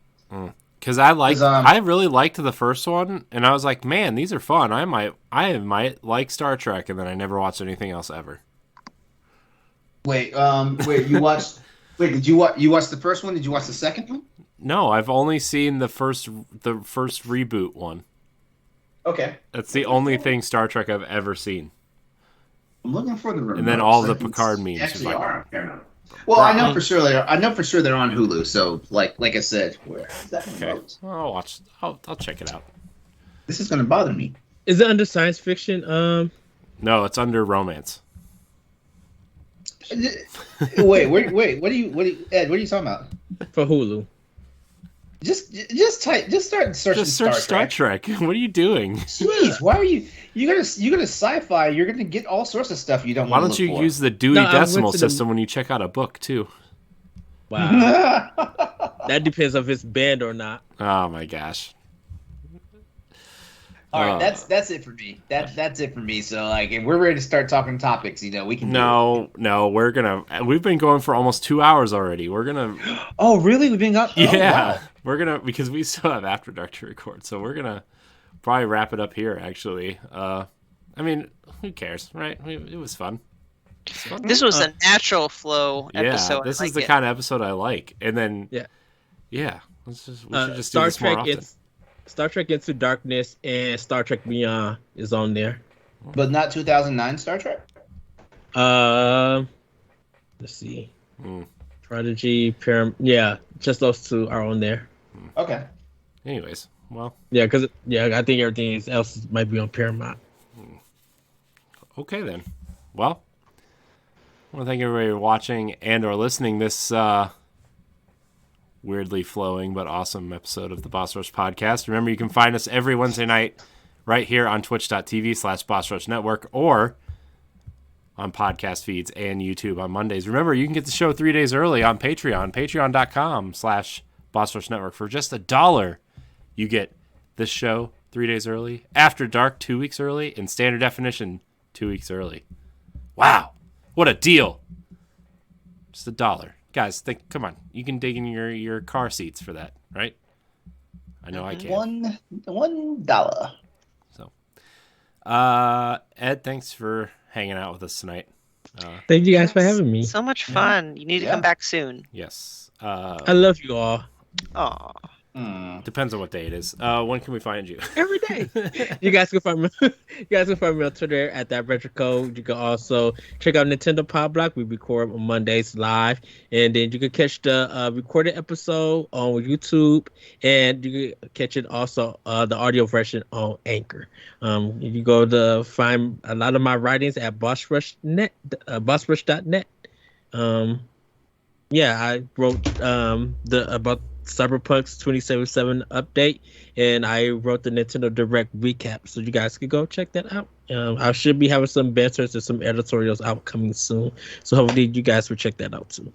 Because I really liked the first one, and I was like, man, these are fun. I might like Star Trek, and then I never watched anything else ever. Wait, you watched? Wait, did you watch the first one? Did you watch the second one? No, I've only seen the first reboot one. Okay. That's the only thing Star Trek I've ever seen. I'm looking for the remote. And then all the Picard memes. Actually, are on Paramount. Well, I know for sure they're on Hulu. So, like I said, where is that remote? I'll watch. I'll check it out. This is going to bother me. Is it under science fiction? No, it's under romance. Wait. What are you, Ed? What are you talking about? For Hulu. Just start searching Star Trek. What are you doing? Jeez, why are you go to sci-fi? You're gonna get all sorts of stuff you don't. Why don't you use the Dewey Decimal System when you check out a book too? Wow, that depends if it's banned or not. Oh my gosh. All right, that's it for me. That's it for me. So like, if we're ready to start talking topics, we can. No, we've been going for almost 2 hours already. We're gonna. Oh really? We've been going. Yeah, wow. We're gonna because we still have After Dark to record, so we're gonna probably wrap it up here. Actually, I mean, who cares, right? It was fun. This was a natural flow episode. Yeah, this is the kind of episode I like. And then we should just do this more often. Star Trek Into Darkness and Star Trek Beyond is on there. But not 2009 Star Trek? Let's see. Prodigy, just those two are on there. Okay. Anyways, well. Yeah, because I think everything else might be on Paramount. Okay, then. Well, I want to thank everybody for watching and or listening this weirdly flowing but awesome episode of the Boss Rush Podcast. Remember, you can find us every Wednesday night right here on twitch.tv/Boss Rush Network or on podcast feeds and YouTube on Mondays. Remember, you can get the show 3 days early on Patreon, patreon.com/Boss Rush Network. For just $1, you get this show 3 days early, After Dark 2 weeks early, and Standard Definition 2 weeks early. Wow, what a deal. Just $1. Guys, come on. You can dig in your car seats for that, right? I know I can. $1. So, Ed, thanks for hanging out with us tonight. Thank you guys for having me. So much fun. You need to come back soon. Yes. I love you all. Aw. Depends on what day it is. When can we find you? Every day. You guys can find me. You guys can find me on Twitter at that retro code. You can also check out Nintendo Pop Block. We record on Mondays live, and then you can catch the recorded episode on YouTube, and you can catch it also the audio version on Anchor. You go to find a lot of my writings at bossrush.net. Bossrush.net. I wrote about Cyberpunk's 2077 update, and I wrote the Nintendo Direct recap, so you guys can go check that out. I should be having some banters and some editorials out coming soon, so hopefully you guys will check that out too.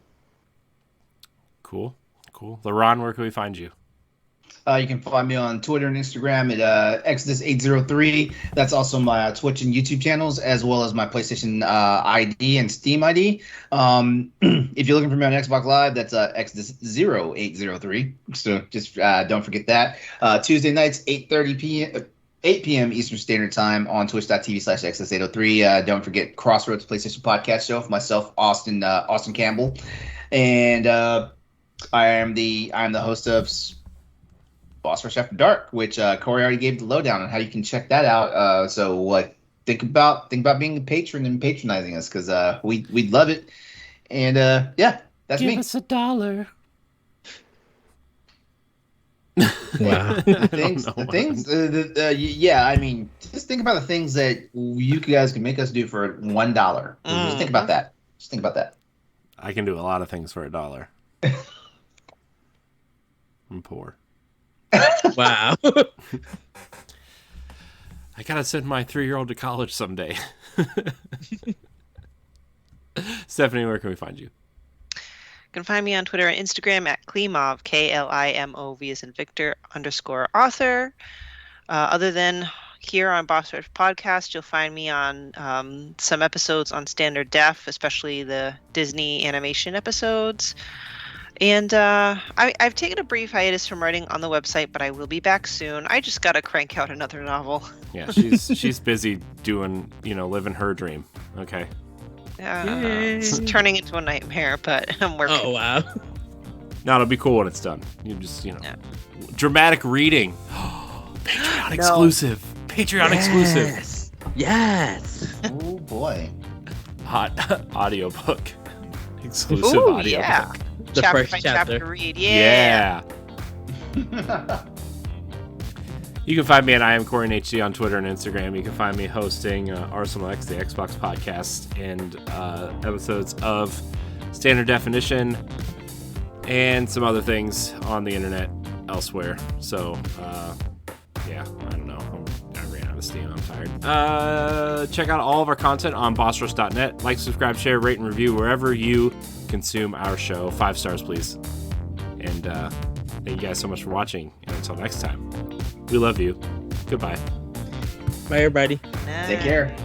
Cool. LeRon, where can we find you? You can find me on Twitter and Instagram at Exodus803. That's also my Twitch and YouTube channels, as well as my PlayStation ID and Steam ID. If you're looking for me on Xbox Live, that's Exodus0803. So just don't forget that. Tuesday nights, 8 p.m. Eastern Standard Time on twitch.tv/Exodus803. Don't forget Crossroads PlayStation Podcast Show for myself, Austin Campbell. And I am the host of Boss Rush After Dark, which Corey already gave the lowdown on how you can check that out. Think about being a patron and patronizing us, because we'd love it. And that's Give me. us $1. Wow. I mean, just think about the things that you guys can make us do for $1. Just think about that. I can do a lot of things for $1. I'm poor. Wow. I gotta send my 3-year-old to college someday. Stephanie, where can we find you? You can find me on Twitter and Instagram at Klimov, KLIMOV as in Victor _author. Other than here on Boss Rush Podcast, you'll find me on some episodes on Standard Def, especially the Disney animation episodes. And I've taken a brief hiatus from writing on the website, but I will be back soon. I just got to crank out another novel. Yeah, she's busy doing, living her dream. Okay. It's turning into a nightmare, but I'm working. Oh, wow. No, it'll be cool when it's done. You just, dramatic reading. Patreon exclusive. Patreon exclusive. Yes. Oh boy. Hot audiobook. Exclusive Ooh, audiobook. Yeah. The Chapter first by chapter. chapter read. Yeah. You can find me at I am Corey HD on Twitter and Instagram. You can find me hosting Arsenal X, the Xbox podcast, and episodes of Standard Definition and some other things on the internet elsewhere. So, I don't know. I ran out of steam. I'm tired. Check out all of our content on bossrush.net. Like, subscribe, share, rate, and review wherever you consume our show. 5 stars, please. And thank you guys so much for watching. And until next time, we love you. Goodbye. Bye, everybody. Take care.